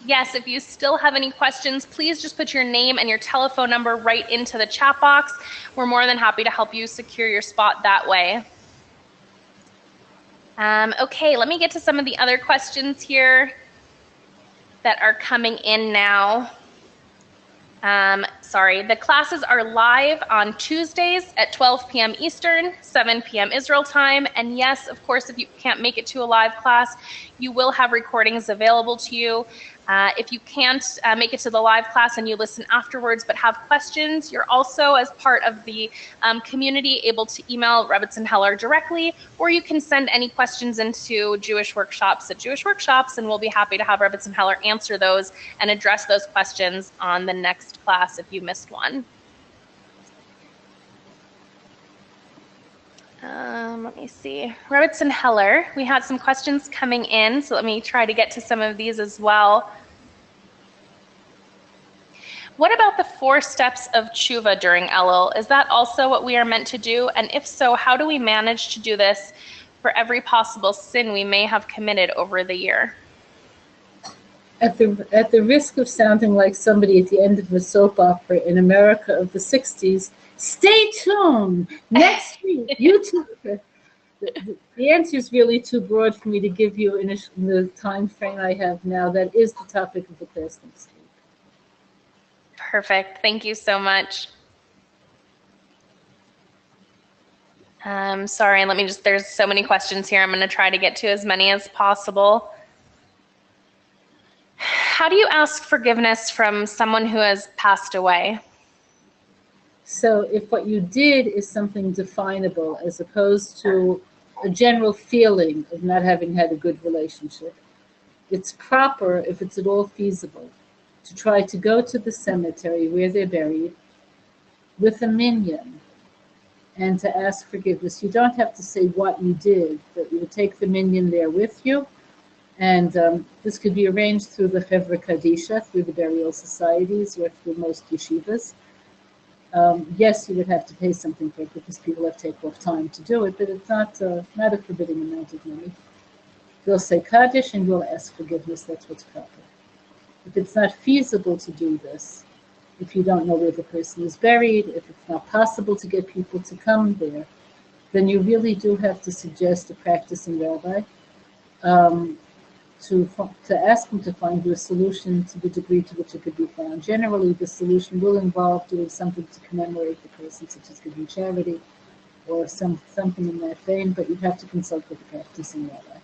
[SPEAKER 1] yes, if you still have any questions, please just put your name and your telephone number right into the chat box. We're more than happy to help you secure your spot that way. Okay, let me get to some of the other questions here that are coming in now. Sorry, the classes are live on Tuesdays at 12 p.m. Eastern, 7 p.m. Israel time. And yes, of course, if you can't make it to a live class, you will have recordings available to you. If you can't make it to the live class and you listen afterwards but have questions, you're also, as part of the community, able to email Rebbetzin Heller directly, or you can send any questions into Jewish Workshops at Jewish Workshops, and we'll be happy to have Rebbetzin Heller answer those and address those questions on the next class if you missed one. Let me see. Rebbetzin Heller, we had some questions coming in, so let me try to get to some of these as well. What about the 4 steps of tshuva during Elul? Is that also what we are meant to do? And if so, how do we manage to do this for every possible sin we may have committed over the year?
[SPEAKER 2] At the risk of sounding like somebody at the end of a soap opera in America of the 60s, stay tuned. Next week, YouTube. The answer is really too broad for me to give you in the time frame I have now. That is the topic of the class next week.
[SPEAKER 1] Perfect. Thank you so much. Sorry, there's so many questions here. I'm going to try to get to as many as possible. How do you ask forgiveness from someone who has passed away?
[SPEAKER 2] So if what you did is something definable as opposed to a general feeling of not having had a good relationship, it's proper, if it's at all feasible, to try to go to the cemetery where they're buried with a minyan and to ask forgiveness. You don't have to say what you did, but you would take the minyan there with you. And this could be arranged through the Chevra Kadisha, through the burial societies, or through most yeshivas. Yes, you would have to pay something for it because people have to take off time to do it, but it's not a forbidding amount of money. You'll say Kaddish and you'll ask forgiveness. That's what's proper. If it's not feasible to do this, if you don't know where the person is buried, if it's not possible to get people to come there, then you really do have to suggest a practicing rabbi to ask them to find you a solution to the degree to which it could be found. Generally, the solution will involve doing something to commemorate the person, such as giving charity or something in that vein, but you have to consult with a practicing rabbi.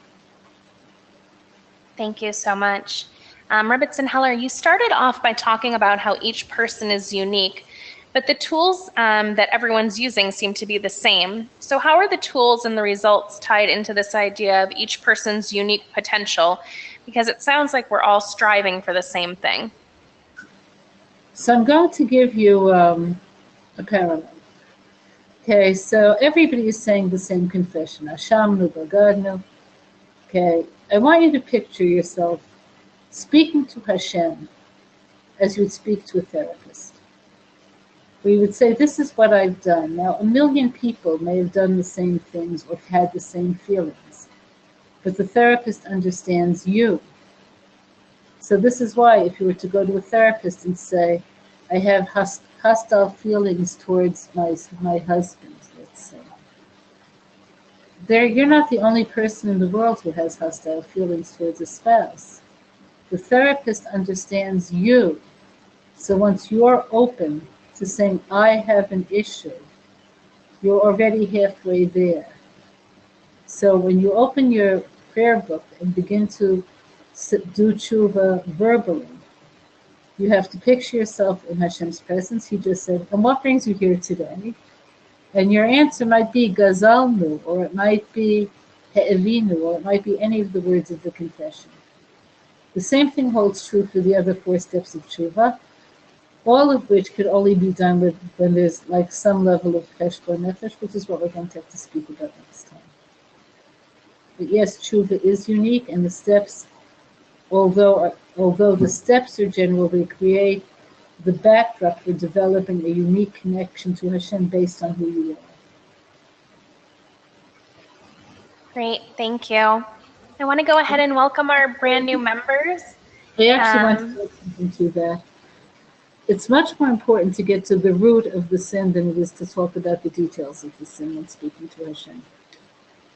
[SPEAKER 1] Thank you so much. Rebbetzin Heller, you started off by talking about how each person is unique, but the tools that everyone's using seem to be the same. So how are the tools and the results tied into this idea of each person's unique potential? Because it sounds like we're all striving for the same thing.
[SPEAKER 2] So I'm going to give you a parallel. Okay, so everybody is saying the same confession. Ashamnu Bagadnu. Okay, I want you to picture yourself speaking to Hashem as you would speak to a therapist. We would say, this is what I've done. Now, 1 million people may have done the same things or had the same feelings, but the therapist understands you. So this is why if you were to go to a therapist and say, I have hostile feelings towards my husband, let's say, you're not the only person in the world who has hostile feelings towards a spouse. The therapist understands you. So once you're open to saying, I have an issue, you're already halfway there. So when you open your prayer book and begin to do tshuva verbally, you have to picture yourself in Hashem's presence. He just said, and what brings you here today? And your answer might be gazalnu, or it might be he'evinu, or it might be any of the words of the confession. The same thing holds true for the other 4 steps of tshuva, all of which could only be done when there's like some level of cheshbon nefesh, which is what we're going to have to speak about next time. But yes, tshuva is unique, and the steps, although the steps are general, they create the backdrop for developing a unique connection to Hashem based on who you are.
[SPEAKER 1] Great, thank you. I want to go ahead and welcome our brand new members.
[SPEAKER 2] I actually want to add something to that. It's much more important to get to the root of the sin than it is to talk about the details of the sin when speaking to Hashem.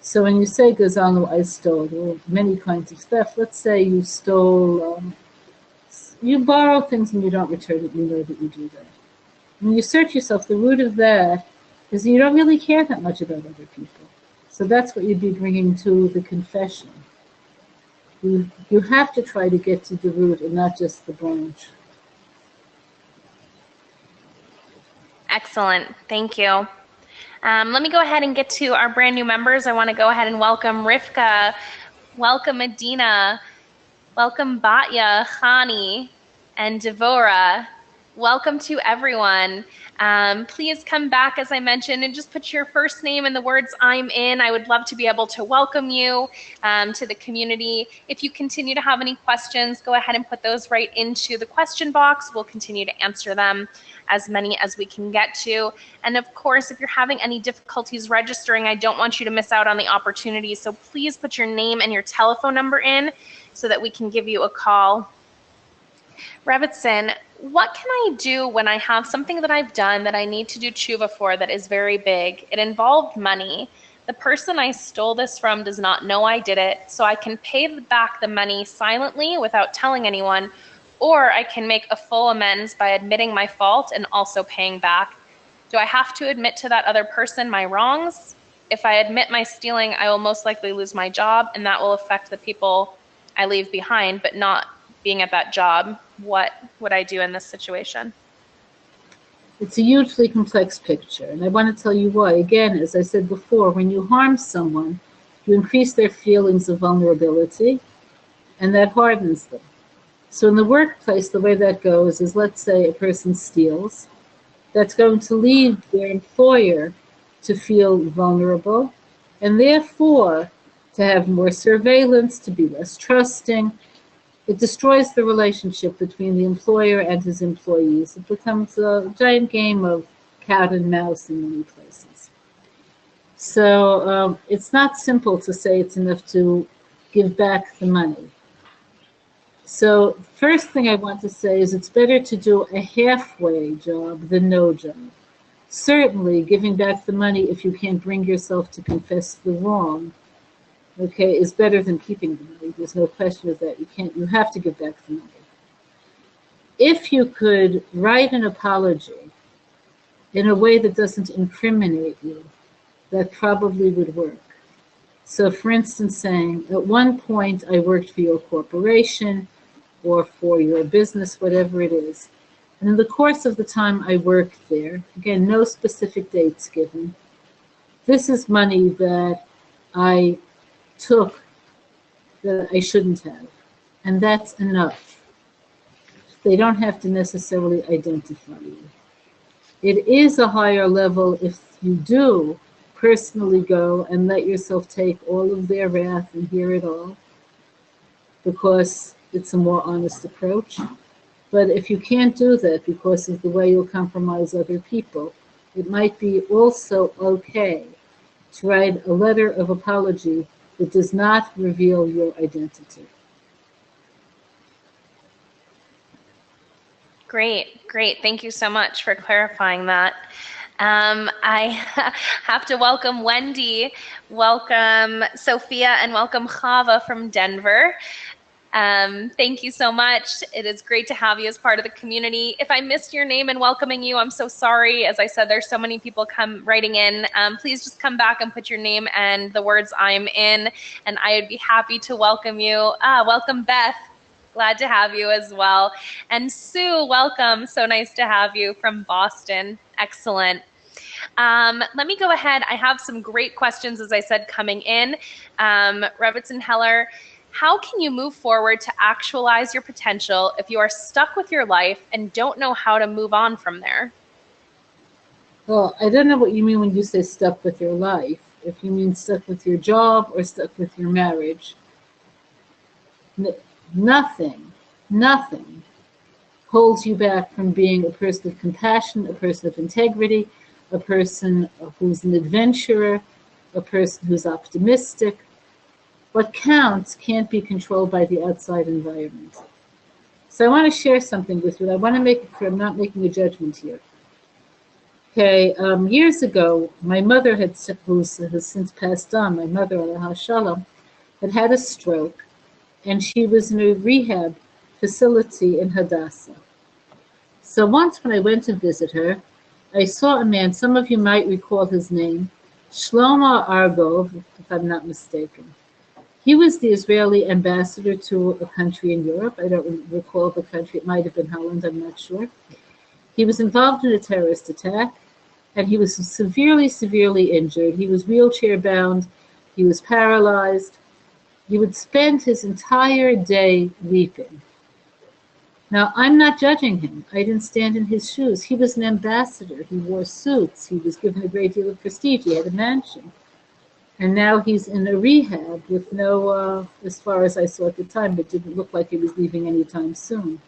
[SPEAKER 2] So when you say gazalnu, I stole, there are many kinds of theft. Let's say you stole, you borrow things and you don't return it, you know that you do that. When you search yourself, the root of that is you don't really care that much about other people. So that's what you'd be bringing to the confession. You have to try to get to the root and not just the branch.
[SPEAKER 1] Excellent, thank you. Let me go ahead and get to our brand new members. I want to go ahead and welcome Rivka, welcome Medina, welcome Batya, Khani, and Devora. Welcome to everyone. Please come back, as I mentioned, and just put your first name in the words I'm in. I would love to be able to welcome you to the community. If you continue to have any questions, go ahead and put those right into the question box. We'll continue to answer them, as many as we can get to. And of course, if you're having any difficulties registering, I don't want you to miss out on the opportunity. So please put your name and your telephone number in so that we can give you a call. Rebbetzin, what can I do when I have something that I've done that I need to do tshuva for that is very big? It involved money. The person I stole this from does not know I did it, so I can pay back the money silently without telling anyone, or I can make a full amends by admitting my fault and also paying back. Do I have to admit to that other person my wrongs? If I admit my stealing, I will most likely lose my job, and that will affect the people I leave behind, but not being at that job. What would I do in this situation?
[SPEAKER 2] It's a hugely complex picture, and I want to tell you why. Again, as I said before, when you harm someone, you increase their feelings of vulnerability, and that hardens them. So in the workplace, the way that goes is, let's say a person steals, that's going to lead their employer to feel vulnerable, and therefore to have more surveillance, to be less trusting. It destroys the relationship between the employer and his employees. It becomes a giant game of cat and mouse in many places. So it's not simple to say it's enough to give back the money. So first thing I want to say is it's better to do a halfway job than no job. Certainly giving back the money, if you can't bring yourself to confess the wrong, okay, is better than keeping the money. There's no question of that. You have to give back the money. If you could write an apology in a way that doesn't incriminate you, that probably would work. So for instance, saying, at one point I worked for your corporation or for your business, whatever it is. And in the course of the time I worked there, again, no specific dates given, this is money that I took that I shouldn't have, and that's enough. They don't have to necessarily identify you. It is a higher level if you do personally go and let yourself take all of their wrath and hear it all, because it's a more honest approach. But if you can't do that because of the way you'll compromise other people, it might be also okay to write a letter of apology that does not reveal your identity.
[SPEAKER 1] Great. Thank you so much for clarifying that. I have to welcome Wendy, welcome Sophia, and welcome Chava from Denver. Thank you so much. It is great to have you as part of the community. If I missed your name and welcoming you, I'm so sorry. As I said, there's so many people writing in. Please just come back and put your name and the words "I'm in," and I would be happy to welcome you. Welcome, Beth. Glad to have you as well. And Sue, welcome. So nice to have you from Boston. Excellent. Let me go ahead. I have some great questions, as I said, coming in. Rebbetzin Heller, how can you move forward to actualize your potential if you are stuck with your life and don't know how to move on from there?
[SPEAKER 2] Well, I don't know what you mean when you say stuck with your life. If you mean stuck with your job or stuck with your marriage. Nothing holds you back from being a person of compassion, a person of integrity, a person who's an adventurer, a person who's optimistic. What counts can't be controlled by the outside environment. So I want to share something with you. I want to make it clear I'm not making a judgment here. Okay, years ago, my mother who has since passed on, my mother, Alaha Shalom, had a stroke, and she was in a rehab facility in Hadassah. So once when I went to visit her, I saw a man, some of you might recall his name, Shlomo Argov, if I'm not mistaken. He was the Israeli ambassador to a country in Europe. I don't recall the country. It might have been Holland, I'm not sure. He was involved in a terrorist attack, and he was severely injured. He was wheelchair bound. He was paralyzed. He would spend his entire day weeping. Now, I'm not judging him. I didn't stand in his shoes. He was an ambassador. He wore suits. He was given a great deal of prestige. He had a mansion. And now he's in a rehab with no, as far as I saw at the time, it didn't look like he was leaving anytime soon.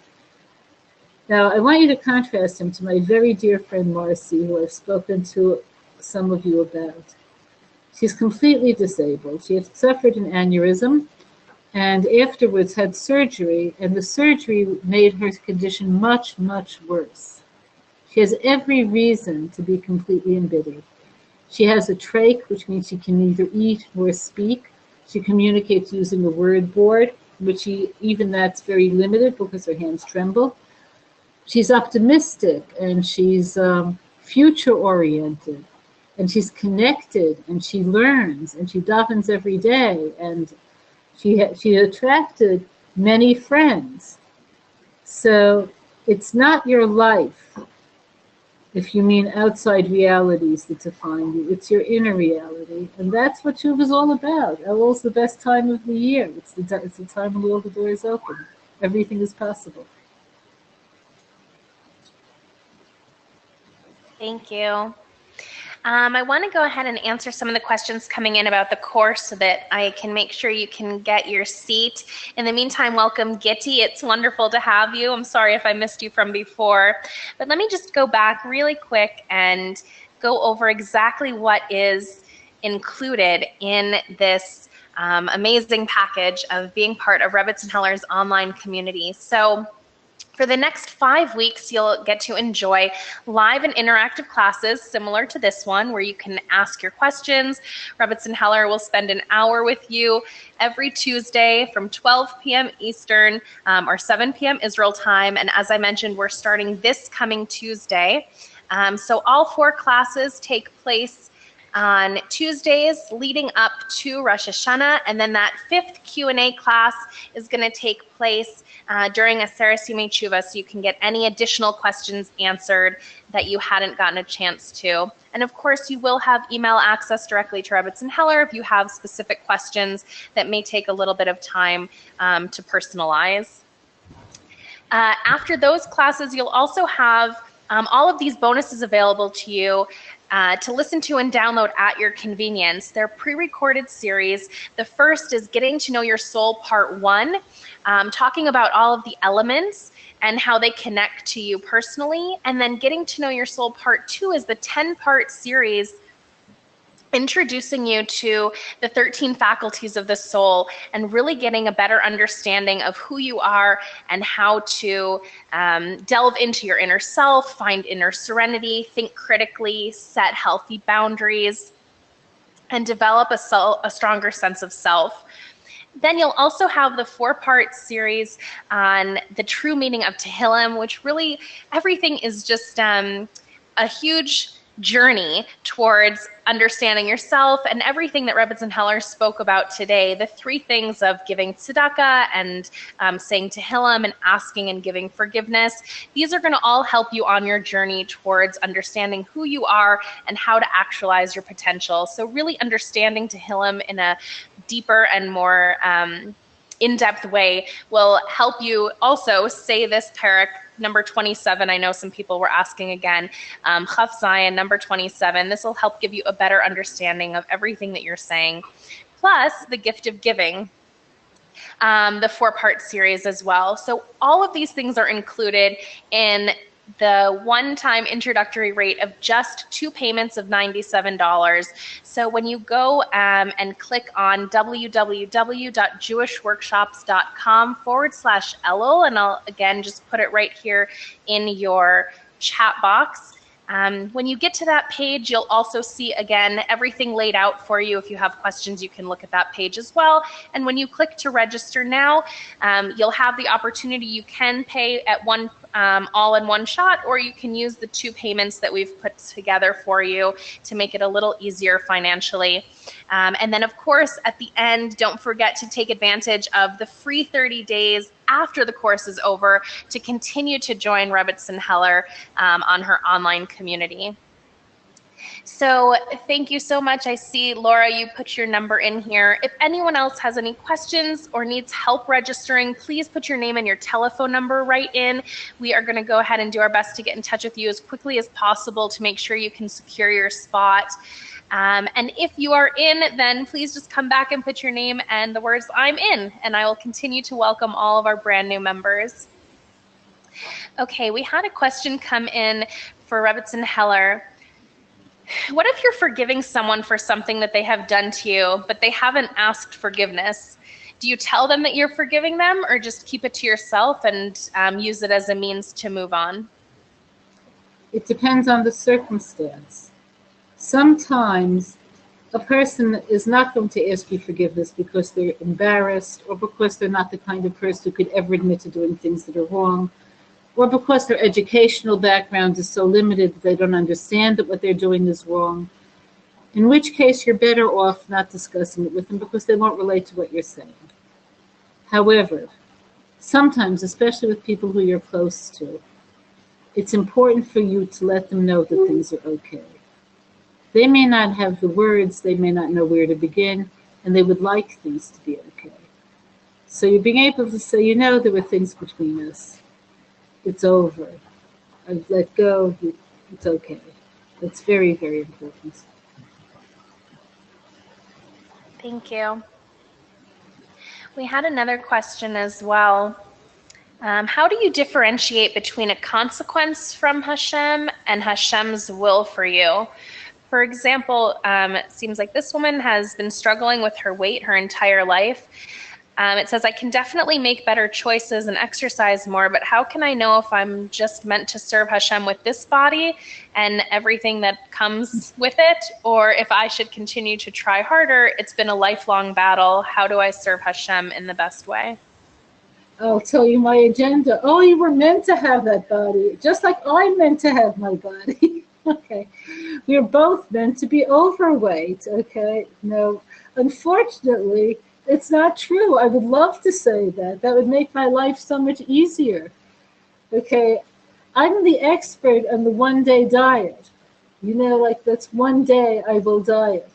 [SPEAKER 2] Now, I want you to contrast him to my very dear friend Marcy, who I've spoken to some of you about. She's completely disabled. She had suffered an aneurysm and afterwards had surgery, and the surgery made her condition much, much worse. She has every reason to be completely embittered. She has a trach, which means she can neither eat nor speak. She communicates using a word board, which even that's very limited because her hands tremble. She's optimistic, and she's future-oriented, and she's connected, and she learns, and she davens every day, and she attracted many friends. So it's not your life, if you mean outside realities that define you. It's your inner reality, and that's what Shuv is all about. Elul's the best time of the year. It's the time when all the doors open. Everything is possible.
[SPEAKER 1] Thank you. I want to go ahead and answer some of the questions coming in about the course so that I can make sure you can get your seat. In the meantime, welcome, Gitti. It's wonderful to have you. I'm sorry if I missed you from before, but let me just go back really quick and go over exactly what is included in this amazing package of being part of Rebbetzin Heller's online community. So for the next 5 weeks, you'll get to enjoy live and interactive classes similar to this one, where you can ask your questions. Rebbetzin Heller will spend an hour with you every Tuesday from 12 p.m. Eastern or 7 p.m. Israel time. And as I mentioned, we're starting this coming Tuesday. So all 4 classes take place on Tuesdays leading up to Rosh Hashanah, and then that 5th Q&A class is going to take place during Aseres Yimei Tshuva, so you can get any additional questions answered that you hadn't gotten a chance to. And of course, you will have email access directly to Rebbetzin Heller if you have specific questions that may take a little bit of time to personalize. After those classes, you'll also have all of these bonuses available to you to listen to and download at your convenience. They're pre-recorded series. The first is Getting to Know Your Soul Part 1, talking about all of the elements and how they connect to you personally. And then Getting to Know Your Soul Part 2 is the 10-part series introducing you to the 13 faculties of the soul and really getting a better understanding of who you are and how to delve into your inner self, find inner serenity, think critically, set healthy boundaries, and develop a stronger sense of self. Then you'll also have the 4-part series on the true meaning of Tehillim, which really everything is just a huge journey towards understanding yourself and everything that Rebbetzin Heller spoke about today. The 3 things of giving tzedakah and saying Tehillim and asking and giving forgiveness. These are going to all help you on your journey towards understanding who you are and how to actualize your potential. So really understanding Tehillim in a deeper and more in-depth way will help you also say this parak number 27. I know some people were asking again. Chaf Zion, number 27. This will help give you a better understanding of everything that you're saying. Plus the gift of giving, the 4-part series as well. So all of these things are included in the one-time introductory rate of just 2 payments of $97. So when you go and click on www.jewishworkshops.com/Elul, and I'll again just put it right here in your chat box. When you get to that page, you'll also see, again, everything laid out for you. If you have questions, you can look at that page as well. And when you click to register now, you'll have the opportunity. You can pay at all in one shot, or you can use the 2 payments that we've put together for you to make it a little easier financially. And then, of course, at the end, don't forget to take advantage of the free 30 days after the course is over to continue to join Rebbetzin Heller on her online community. So thank you so much. I see, Laura, you put your number in here. If anyone else has any questions or needs help registering, please put your name and your telephone number right in. We are going to go ahead and do our best to get in touch with you as quickly as possible to make sure you can secure your spot. And if you are in, then please just come back and put your name and the words "I'm in," and I will continue to welcome all of our brand new members. Okay, we had a question come in for Rebbetzin Heller. What if you're forgiving someone for something that they have done to you, but they haven't asked forgiveness? Do you tell them that you're forgiving them, or just keep it to yourself and use it as a means to move on?
[SPEAKER 2] It depends on the circumstance. Sometimes a person is not going to ask you forgiveness because they're embarrassed, or because they're not the kind of person who could ever admit to doing things that are wrong, or because their educational background is so limited that they don't understand that what they're doing is wrong, in which case you're better off not discussing it with them because they won't relate to what you're saying. However, sometimes, especially with people who you're close to, it's important for you to let them know that things are okay. They may not have the words, they may not know where to begin, and they would like things to be okay. So you're being able to say, you know, there were things between us. It's over. I've let go. It's okay. That's very, very important.
[SPEAKER 1] Thank you. We had another question as well. How do you differentiate between a consequence from Hashem and Hashem's will for you? For example, it seems like this woman has been struggling with her weight her entire life. It says, I can definitely make better choices and exercise more, but how can I know if I'm just meant to serve Hashem with this body and everything that comes with it, or if I should continue to try harder? It's been a lifelong battle. How do I serve Hashem in the best way?
[SPEAKER 2] I'll tell you my agenda. Oh, you were meant to have that body, just like I'm meant to have my body. Okay. We're both meant to be overweight. Okay. No, unfortunately, it's not true. I would love to say that. That would make my life so much easier. Okay. I'm the expert on the one-day diet. You know, like that's one day I will diet.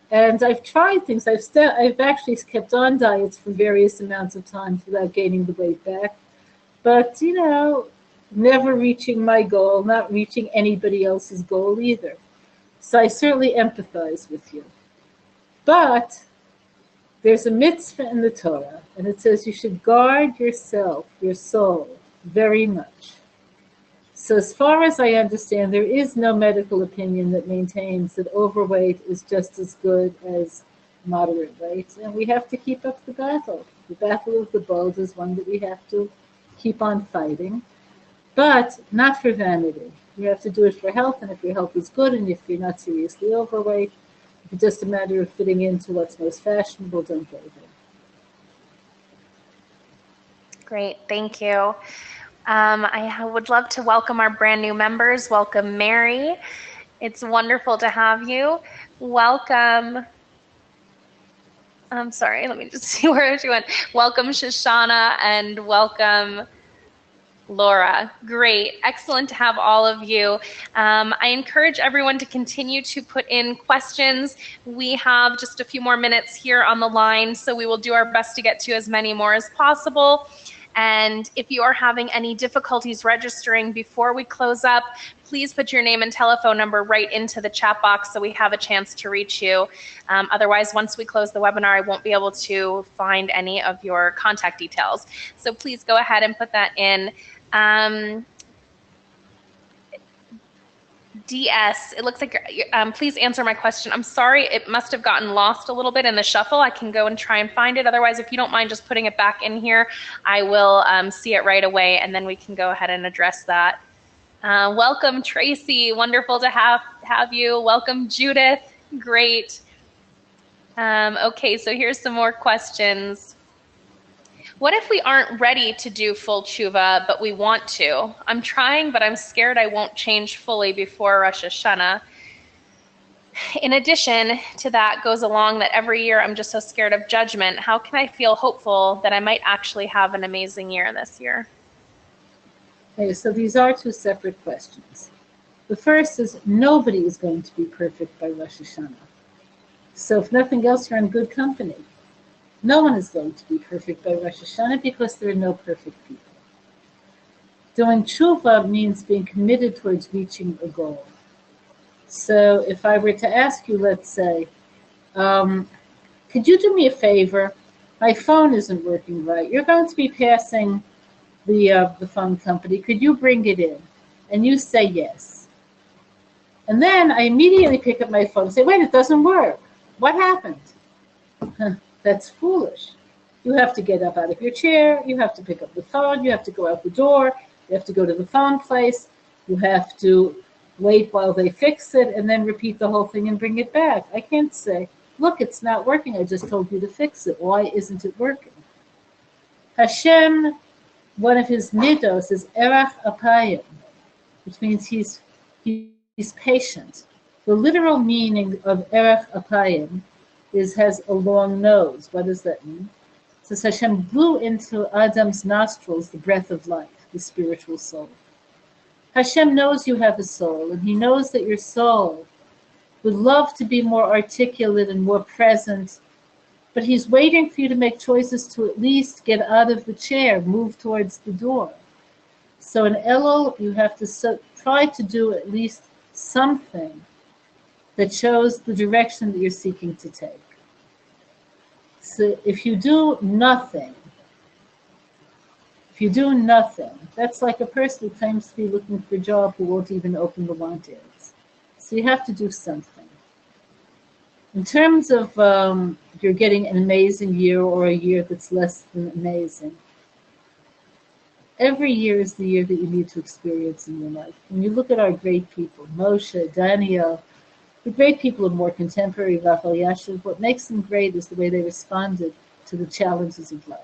[SPEAKER 2] And I've tried things. I've actually kept on diets for various amounts of times without gaining the weight back. But, you know, never reaching my goal, not reaching anybody else's goal either. So I certainly empathize with you. But there's a mitzvah in the Torah, and it says you should guard yourself, your soul, very much. So as far as I understand, there is no medical opinion that maintains that overweight is just as good as moderate weight. And we have to keep up the battle. The battle of the bulge is one that we have to keep on fighting. But not for vanity. You have to do it for health, and if your health is good, and if you're not seriously overweight, if it's just a matter of fitting into what's most fashionable, don't go there.
[SPEAKER 1] Great, thank you. I would love to welcome our brand new members. Welcome, Mary. It's wonderful to have you. Welcome. I'm sorry, let me just see where she went. Welcome, Shoshana, and welcome, Laura. Great. Excellent to have all of you. I encourage everyone to continue to put in questions. We have just a few more minutes here on the line, so we will do our best to get to as many more as possible. And if you are having any difficulties registering before we close up, please put your name and telephone number right into the chat box so we have a chance to reach you. Otherwise, once we close the webinar, I won't be able to find any of your contact details. So please go ahead and put that in. DS, it looks like, please answer my question. I'm sorry, it must have gotten lost a little bit in the shuffle. I can go and try and find it. Otherwise, if you don't mind just putting it back in here, I will see it right away, and then we can go ahead and address that. Welcome, Tracy. Wonderful to have you. Welcome, Judith. Great. Okay, so here's some more questions. What if we aren't ready to do full tshuva, but we want to? I'm trying, but I'm scared I won't change fully before Rosh Hashanah. In addition to that goes along that every year I'm just so scared of judgment. How can I feel hopeful that I might actually have an amazing year this year?
[SPEAKER 2] Okay, so these are two separate questions. The first is nobody is going to be perfect by Rosh Hashanah. So if nothing else, you're in good company. No one is going to be perfect by Rosh Hashanah because there are no perfect people. Doing tshuva means being committed towards reaching a goal. So if I were to ask you, let's say, could you do me a favor? My phone isn't working right. You're going to be passing the phone company. Could you bring it in? And you say yes. And then I immediately pick up my phone and say, wait, it doesn't work. What happened? That's foolish. You have to get up out of your chair. You have to pick up the phone. You have to go out the door. You have to go to the phone place. You have to wait while they fix it and then repeat the whole thing and bring it back. I can't say, look, it's not working. I just told you to fix it. Why isn't it working? Hashem, one of his midos is erach apayim, which means he's patient. The literal meaning of erach apayim has a long nose. What does that mean? It says Hashem blew into Adam's nostrils the breath of life, the spiritual soul. Hashem knows you have a soul, and he knows that your soul would love to be more articulate and more present, but he's waiting for you to make choices to at least get out of the chair, move towards the door. So in Elul, you have to try to do at least something that shows the direction that you're seeking to take. So if you do nothing, that's like a person who claims to be looking for a job who won't even open the want ads. So you have to do something. In terms of you're getting an amazing year or a year that's less than amazing, every year is the year that you need to experience in your life. When you look at our great people, Moshe, Daniel, the great people of more contemporary Rachel Yashiv, what makes them great is the way they responded to the challenges of life.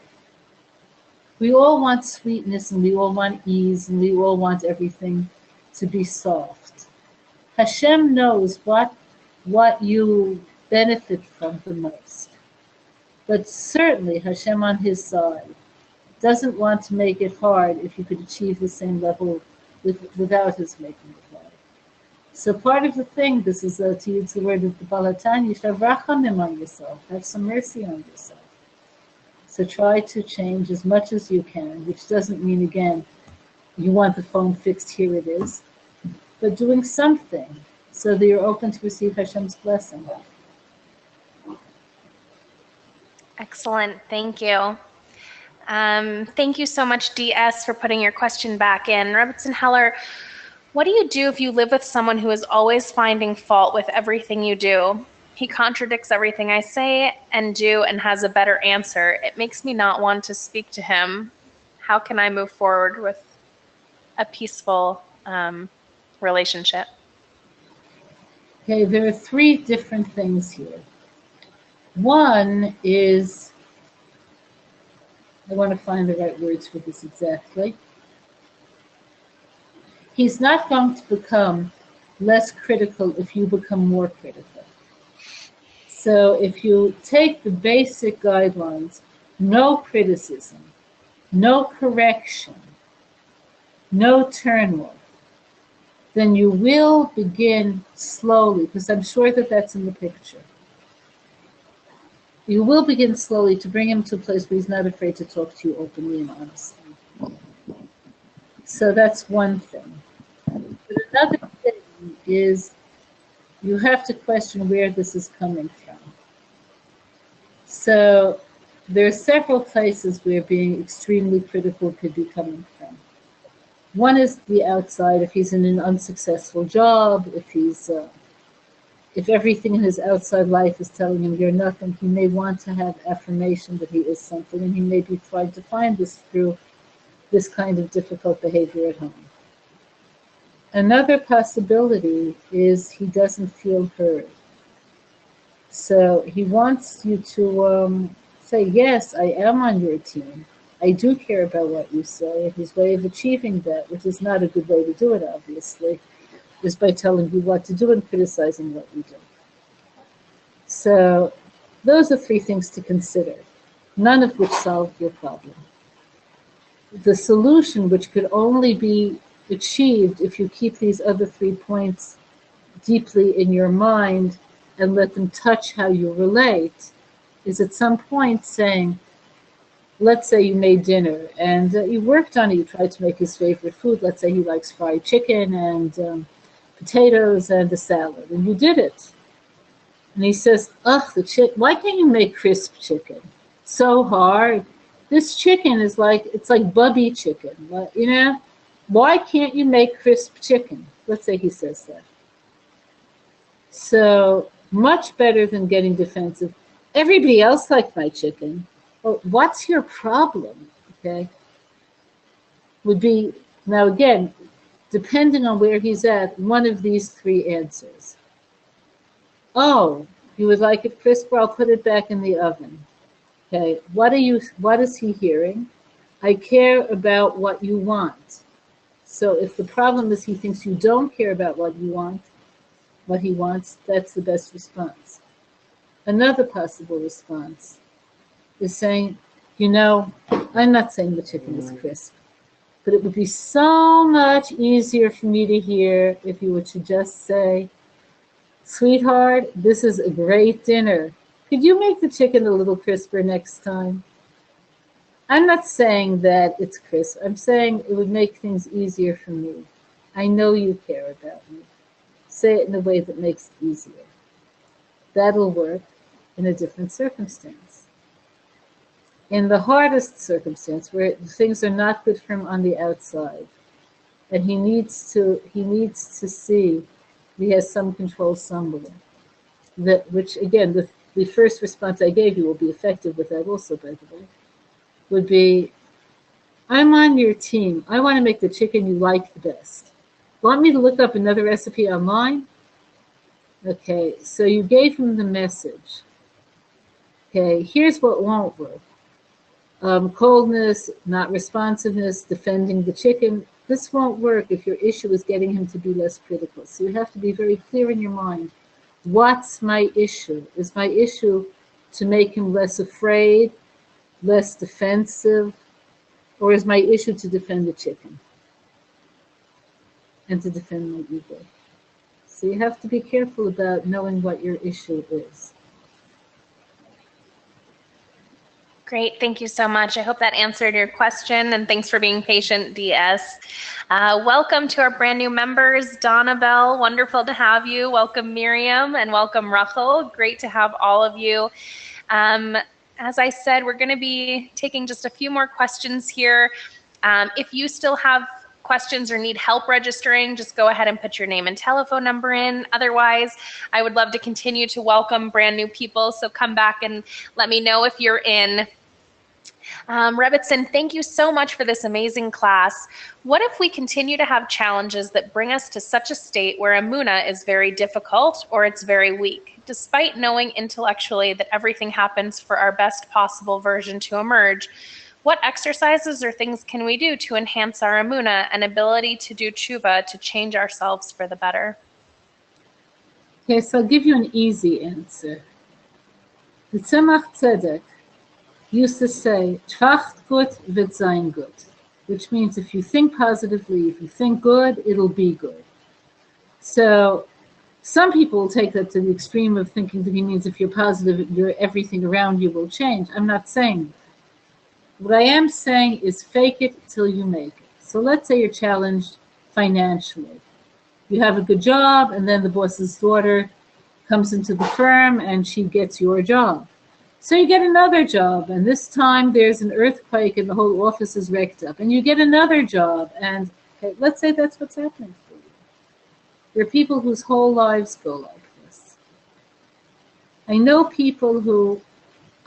[SPEAKER 2] We all want sweetness, and we all want ease, and we all want everything to be soft. Hashem knows what you benefit from the most. But certainly Hashem on his side doesn't want to make it hard if you could achieve the same level without his making it hard. So part of the thing, this is to use the word of the Balatanya, you should have rachamim on yourself, have some mercy on yourself. So try to change as much as you can, which doesn't mean, again, you want the phone fixed, here it is, but doing something so that you're open to receive Hashem's blessing.
[SPEAKER 1] Excellent, thank you. Thank you so much, DS, for putting your question back in. Rebbetzin Heller, what do you do if you live with someone who is always finding fault with everything you do? He contradicts everything I say and do and has a better answer. It makes me not want to speak to him. How can I move forward with a peaceful relationship?
[SPEAKER 2] Okay, there are three different things here. One is I want to find the right words for this exactly. He's not going to become less critical if you become more critical. So if you take the basic guidelines, no criticism, no correction, no turn off, then you will begin slowly, because I'm sure that that's in the picture. You will begin slowly to bring him to a place where he's not afraid to talk to you openly and honestly. So that's one thing. But another thing is you have to question where this is coming from. So there are several places where being extremely critical could be coming from. One is the outside, if he's in an unsuccessful job, if everything in his outside life is telling him you're nothing, he may want to have affirmation that he is something, and he may be trying to find this through this kind of difficult behavior at home. Another possibility is he doesn't feel heard. So he wants you to say, yes, I am on your team. I do care about what you say. And his way of achieving that, which is not a good way to do it, obviously, is by telling you what to do and criticizing what you do. So those are three things to consider, none of which solve your problem. The solution, which could only be achieved if you keep these other 3 points deeply in your mind and let them touch how you relate, is at some point saying, let's say you made dinner and you worked on it, you tried to make his favorite food. Let's say he likes fried chicken and potatoes and a salad, and you did it. And he says, ugh, why can't you make crisp chicken? So hard. This chicken is it's like bubby chicken, you know? Why can't you make crisp chicken? Let's say he says that. So much better than getting defensive. Everybody else liked my chicken. Well, what's your problem? Okay. Would be, now again, depending on where he's at, one of these 3 answers. Oh, you would like it crisp? I'll put it back in the oven. Okay, what is he hearing? I care about what you want. So if the problem is he thinks you don't care about what he wants, that's the best response. Another possible response is saying, you know, I'm not saying the chicken is crisp, but it would be so much easier for me to hear if you were to just say, sweetheart, this is a great dinner. Could you make the chicken a little crisper next time? I'm not saying that it's crisp. I'm saying it would make things easier for me. I know you care about me. Say it in a way that makes it easier. That'll work in a different circumstance. In the hardest circumstance, where things are not good for him on the outside, and he needs to see he has some control somewhere. Which again, the first response I gave you will be effective with that also, by the way, would be, I'm on your team. I want to make the chicken you like the best. Want me to look up another recipe online? Okay, so you gave him the message. Okay, here's what won't work. Coldness, not responsiveness, defending the chicken. This won't work if your issue is getting him to be less critical. So you have to be very clear in your mind. What's my issue? Is my issue to make him less afraid, less defensive, or is my issue to defend the chicken and to defend my ego? So you have to be careful about knowing what your issue is.
[SPEAKER 1] Great, thank you so much. I hope that answered your question, and thanks for being patient, DS. Welcome to our brand new members, Donna Bell, wonderful to have you. Welcome Miriam, and welcome Rachel. Great to have all of you. As I said, we're going to be taking just a few more questions here. If you still have questions or need help registering, just go ahead and put your name and telephone number in. Otherwise, I would love to continue to welcome brand new people, so come back and let me know if you're in. Rebbetzin, thank you so much for this amazing class. What if we continue to have challenges that bring us to such a state where Emunah is very difficult or it's very weak, despite knowing intellectually that everything happens for our best possible version to emerge? What exercises or things can we do to enhance our emunah and ability to do tshuva to change ourselves for the better?
[SPEAKER 2] Okay, so I'll give you an easy answer. The Tzemach Tzedek used to say, Tracht gut wird sein gut, which means if you think positively, if you think good, it'll be good. So some people will take that to the extreme of thinking that he means if you're positive, everything around you will change. I'm not saying that. What I am saying is fake it till you make it. So let's say you're challenged financially. You have a good job, and then the boss's daughter comes into the firm and she gets your job. So you get another job, and this time there's an earthquake and the whole office is wrecked up. And you get another job, and okay, let's say that's what's happening for you. There are people whose whole lives go like this. I know people who,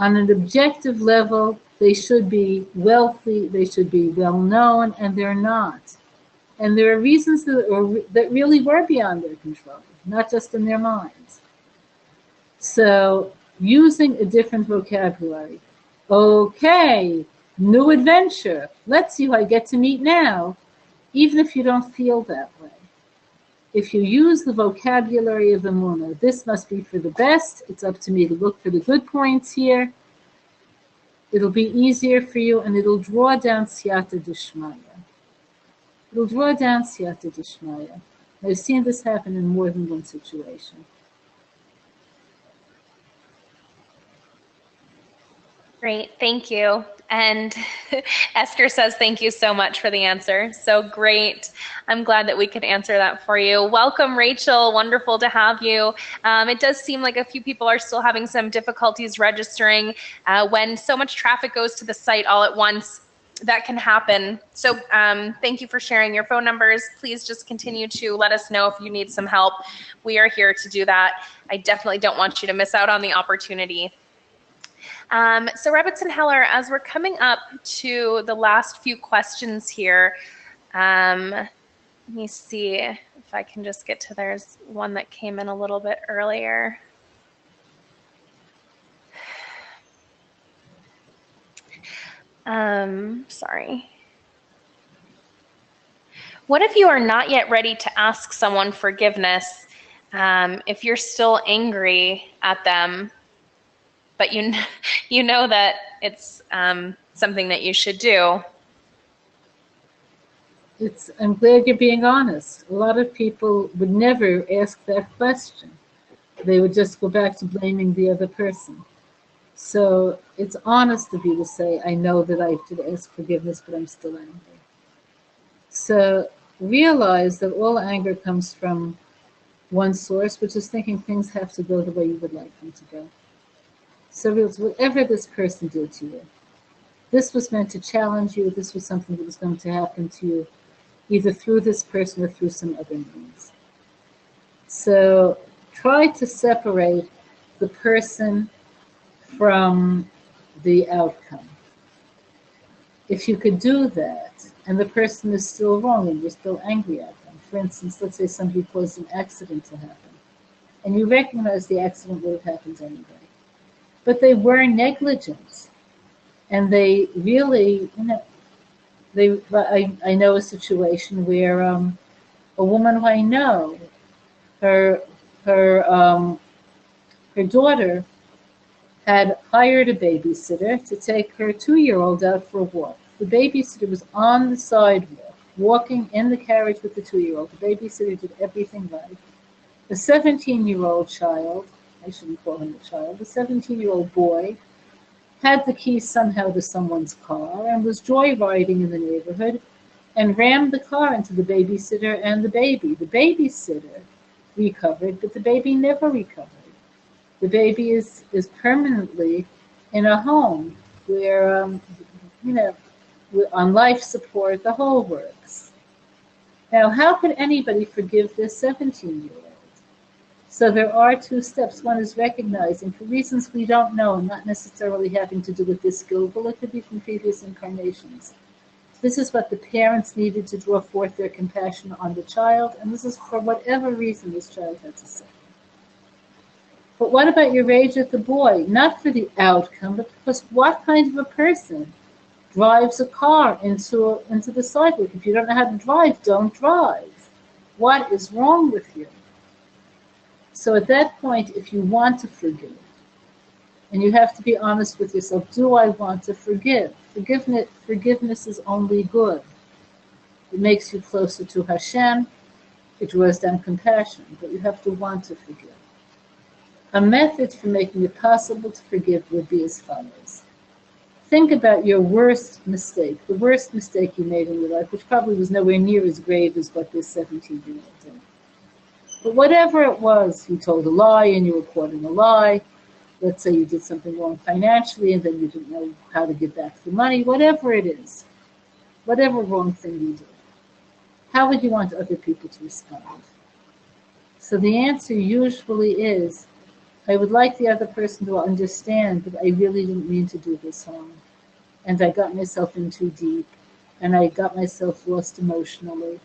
[SPEAKER 2] on an objective level, they should be wealthy, they should be well-known, and they're not. And there are reasons that really were beyond their control, not just in their minds. So using a different vocabulary. Okay, new adventure. Let's see who I get to meet now, even if you don't feel that way. If you use the vocabulary of emunah, this must be for the best. It's up to me to look for the good points here. It'll be easier for you, and it'll draw down siyata d'shmaya. It'll draw down siyata d'shmaya. I've seen this happen in more than one situation.
[SPEAKER 1] Great, thank you. And Esther says, thank you so much for the answer. So great. I'm glad that we could answer that for you. Welcome, Rachel. Wonderful to have you. It does seem like a few people are still having some difficulties registering. When so much traffic goes to the site all at once, that can happen. So thank you for sharing your phone numbers. Please just continue to let us know if you need some help. We are here to do that. I definitely don't want you to miss out on the opportunity. So Rebbetzin Heller, as we're coming up to the last few questions here, let me see if I can just get to, there's one that came in a little bit earlier. Sorry. What if you are not yet ready to ask someone forgiveness, if you're still angry at them, but you know that it's something that you should do?
[SPEAKER 2] I'm glad you're being honest. A lot of people would never ask that question. They would just go back to blaming the other person. So it's honest of you to say, I know that I should ask forgiveness, but I'm still angry. So realize that all anger comes from one source, which is thinking things have to go the way you would like them to go. So whatever this person did to you, this was meant to challenge you. This was something that was going to happen to you, either through this person or through some other means. So try to separate the person from the outcome. If you could do that, and the person is still wrong and you're still angry at them. For instance, let's say somebody caused an accident to happen, and you recognize the accident would have happened anyway. But they were negligent, and they really, I know a situation where a woman who I know, her daughter had hired a babysitter to take her 2-year-old out for a walk. The babysitter was on the sidewalk, walking in the carriage with the 2-year-old. The babysitter did everything right. The 17-year-old child, I shouldn't call him a child, the 17-year-old boy had the keys somehow to someone's car and was joyriding in the neighborhood and rammed the car into the babysitter and the baby. The babysitter recovered, but the baby never recovered. The baby is permanently in a home where, on life support, the whole works. Now, how could anybody forgive this 17-year-old? So there are 2 steps. One is recognizing, for reasons we don't know, and not necessarily having to do with this skill, but it could be from previous incarnations. This is what the parents needed to draw forth their compassion on the child, and this is for whatever reason this child had to suffer. But what about your rage at the boy? Not for the outcome, but because what kind of a person drives a car into the sidewalk. If you don't know how to drive, don't drive. What is wrong with you? So at that point, if you want to forgive, and you have to be honest with yourself, do I want to forgive? Forgiveness is only good. It makes you closer to Hashem. It draws down compassion, but you have to want to forgive. A method for making it possible to forgive would be as follows. Think about your worst mistake, the worst mistake you made in your life, which probably was nowhere near as grave as what this 17-year-old did. But whatever it was, you told a lie and you were caught in a lie. Let's say you did something wrong financially and then you didn't know how to give back the money, whatever it is, whatever wrong thing you did. How would you want other people to respond? So the answer usually is, I would like the other person to understand that I really didn't mean to do this harm. And I got myself in too deep. And I got myself lost emotionally.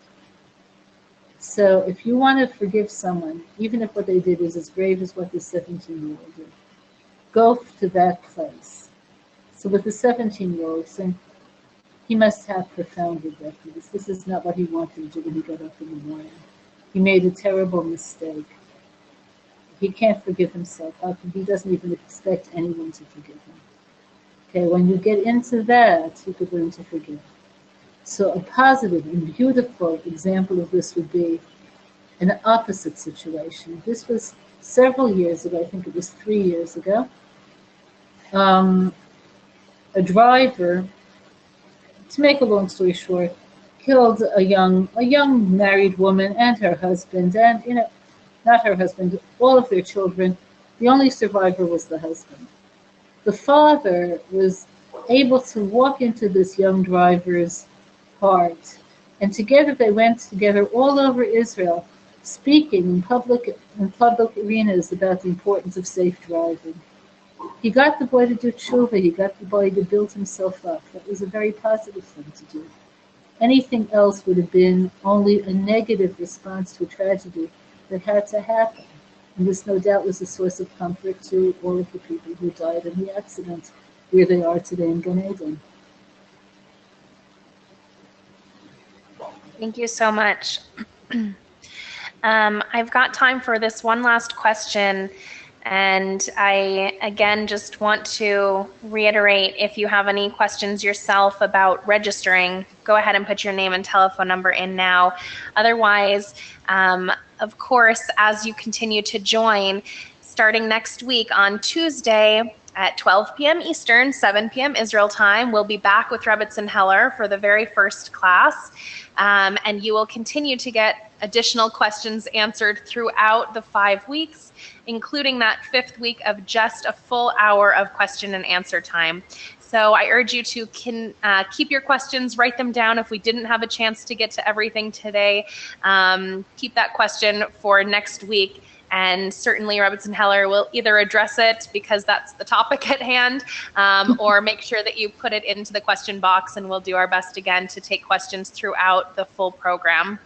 [SPEAKER 2] So if you want to forgive someone, even if what they did is as grave as what this 17-year-old did, go to that place. So with the 17-year-old, saying, he must have profound regret for this. This is not what he wanted to do when he got up in the morning. He made a terrible mistake. He can't forgive himself. He doesn't even expect anyone to forgive him. Okay, when you get into that, you could learn to forgive. So a positive and beautiful example of this would be an opposite situation. This was several years ago. I think it was 3 years ago. A driver, to make a long story short, killed a young married woman and her husband, and not her husband, all of their children. The only survivor was the husband. The father was able to walk into this young driver's heart, and together they went together all over Israel, speaking in public arenas about the importance of safe driving. He got the boy to do tshuva. He got the boy to build himself up. That was a very positive thing to do. Anything else would have been only a negative response to a tragedy that had to happen. And this no doubt was a source of comfort to all of the people who died in the accident, where they are today in Gan Eden.
[SPEAKER 1] Thank you so much. I've got time for this one last question. And I, again, just want to reiterate, if you have any questions yourself about registering, go ahead and put your name and telephone number in now. Otherwise, of course, as you continue to join, starting next week on Tuesday at 12 p.m. Eastern, 7 p.m. Israel time, we'll be back with Rebbetzin Heller for the very first class. And you will continue to get additional questions answered throughout the 5 weeks, including that 5th week of just a full hour of question and answer time. So I urge you to keep your questions, write them down. If we didn't have a chance to get to everything today, keep that question for next week. And certainly Rebbetzin Heller will either address it because that's the topic at hand, or make sure that you put it into the question box, and we'll do our best again to take questions throughout the full program.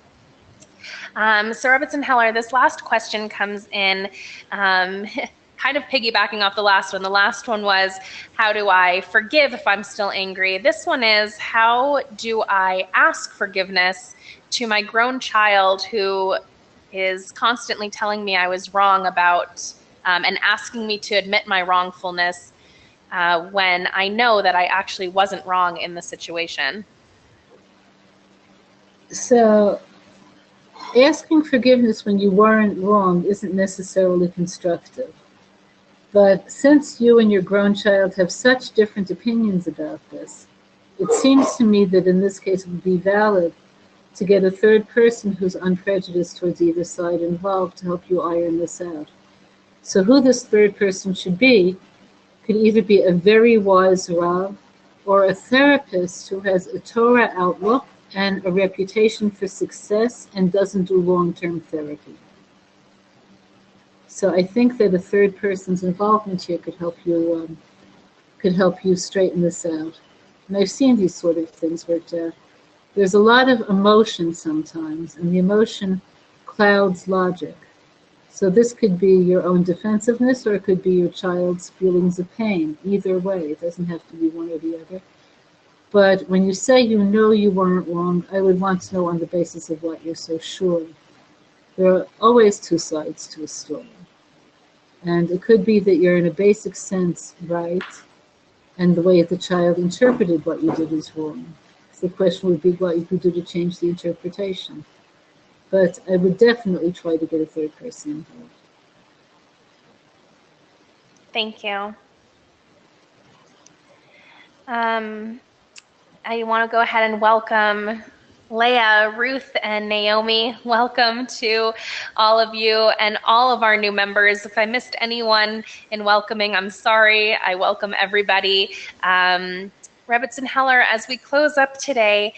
[SPEAKER 1] So Rebbetzin Heller, this last question comes in kind of piggybacking off the last one. The last one was, how do I forgive if I'm still angry? This one is, how do I ask forgiveness to my grown child who is constantly telling me I was wrong about and asking me to admit my wrongfulness when I know that I actually wasn't wrong in the situation?
[SPEAKER 2] So asking forgiveness when you weren't wrong isn't necessarily constructive. But since you and your grown child have such different opinions about this, it seems to me that in this case it would be valid to get a third person who's unprejudiced towards either side involved to help you iron this out. So who this third person should be could either be a very wise Rav or a therapist who has a Torah outlook and a reputation for success and doesn't do long-term therapy. So I think that a third person's involvement here could help you straighten this out. And I've seen these sort of things worked out. There's a lot of emotion sometimes, and the emotion clouds logic. So this could be your own defensiveness, or it could be your child's feelings of pain. Either way, it doesn't have to be one or the other. But when you say you know you weren't wrong, I would want to know on the basis of what you're so sure. There are always two sides to a story. And it could be that you're in a basic sense right, and the way the child interpreted what you did is wrong. So the question would be what you could do to change the interpretation. But I would definitely try to get a third person involved.
[SPEAKER 1] Thank you. I want to go ahead and welcome Leah, Ruth, and Naomi. Welcome to all of you and all of our new members. If I missed anyone in welcoming, I'm sorry. I welcome everybody. Rebbetzin Heller, as we close up today,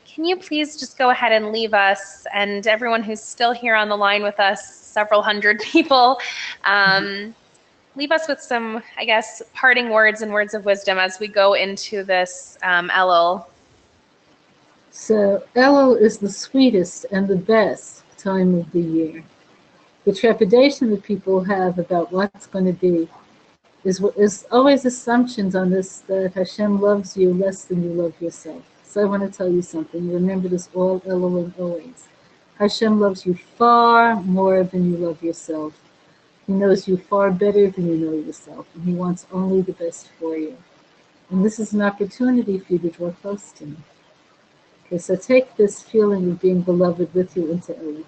[SPEAKER 1] can you please just go ahead and leave us and everyone who's still here on the line with us, several hundred people, leave us with some, I guess, parting words and words of wisdom as we go into this Elul.
[SPEAKER 2] So Elul is the sweetest and the best time of the year. The trepidation that people have about what's going to be is always assumptions on this, that Hashem loves you less than you love yourself. So I want to tell you something. Remember this all Elul and always. Hashem loves you far more than you love yourself. He knows you far better than you know yourself, and he wants only the best for you. And this is an opportunity for you to draw close to him. Okay, so take this feeling of being beloved with you into Elul.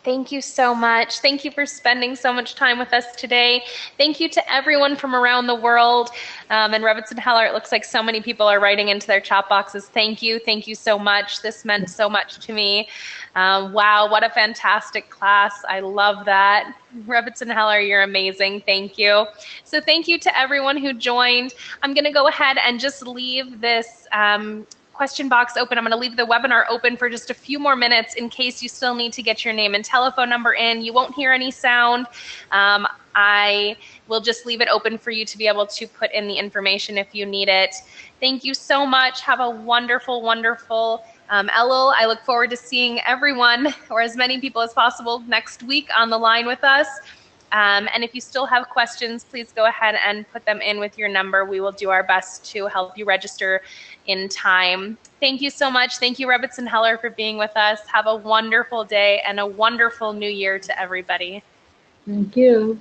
[SPEAKER 1] Thank you so much. Thank you for spending so much time with us today. Thank you to everyone from around the world. And Rebbetzin Heller, it looks like so many people are writing into their chat boxes. Thank you. Thank you so much. This meant so much to me. Wow, what a fantastic class. I love that. Rebbetzin Heller, you're amazing. Thank you. So thank you to everyone who joined. I'm going to go ahead and just leave this question box open. I'm going to leave the webinar open for just a few more minutes in case you still need to get your name and telephone number in. You won't hear any sound. I will just leave it open for you to be able to put in the information if you need it. Thank you so much. Have a wonderful, wonderful Elul. I look forward to seeing everyone, or as many people as possible, next week on the line with us. And if you still have questions, please go ahead and put them in with your number. We will do our best to help you register in time. Thank you so much. Thank you, Rebbetzin Heller, for being with us. Have a wonderful day and a wonderful new year to everybody.
[SPEAKER 2] Thank you.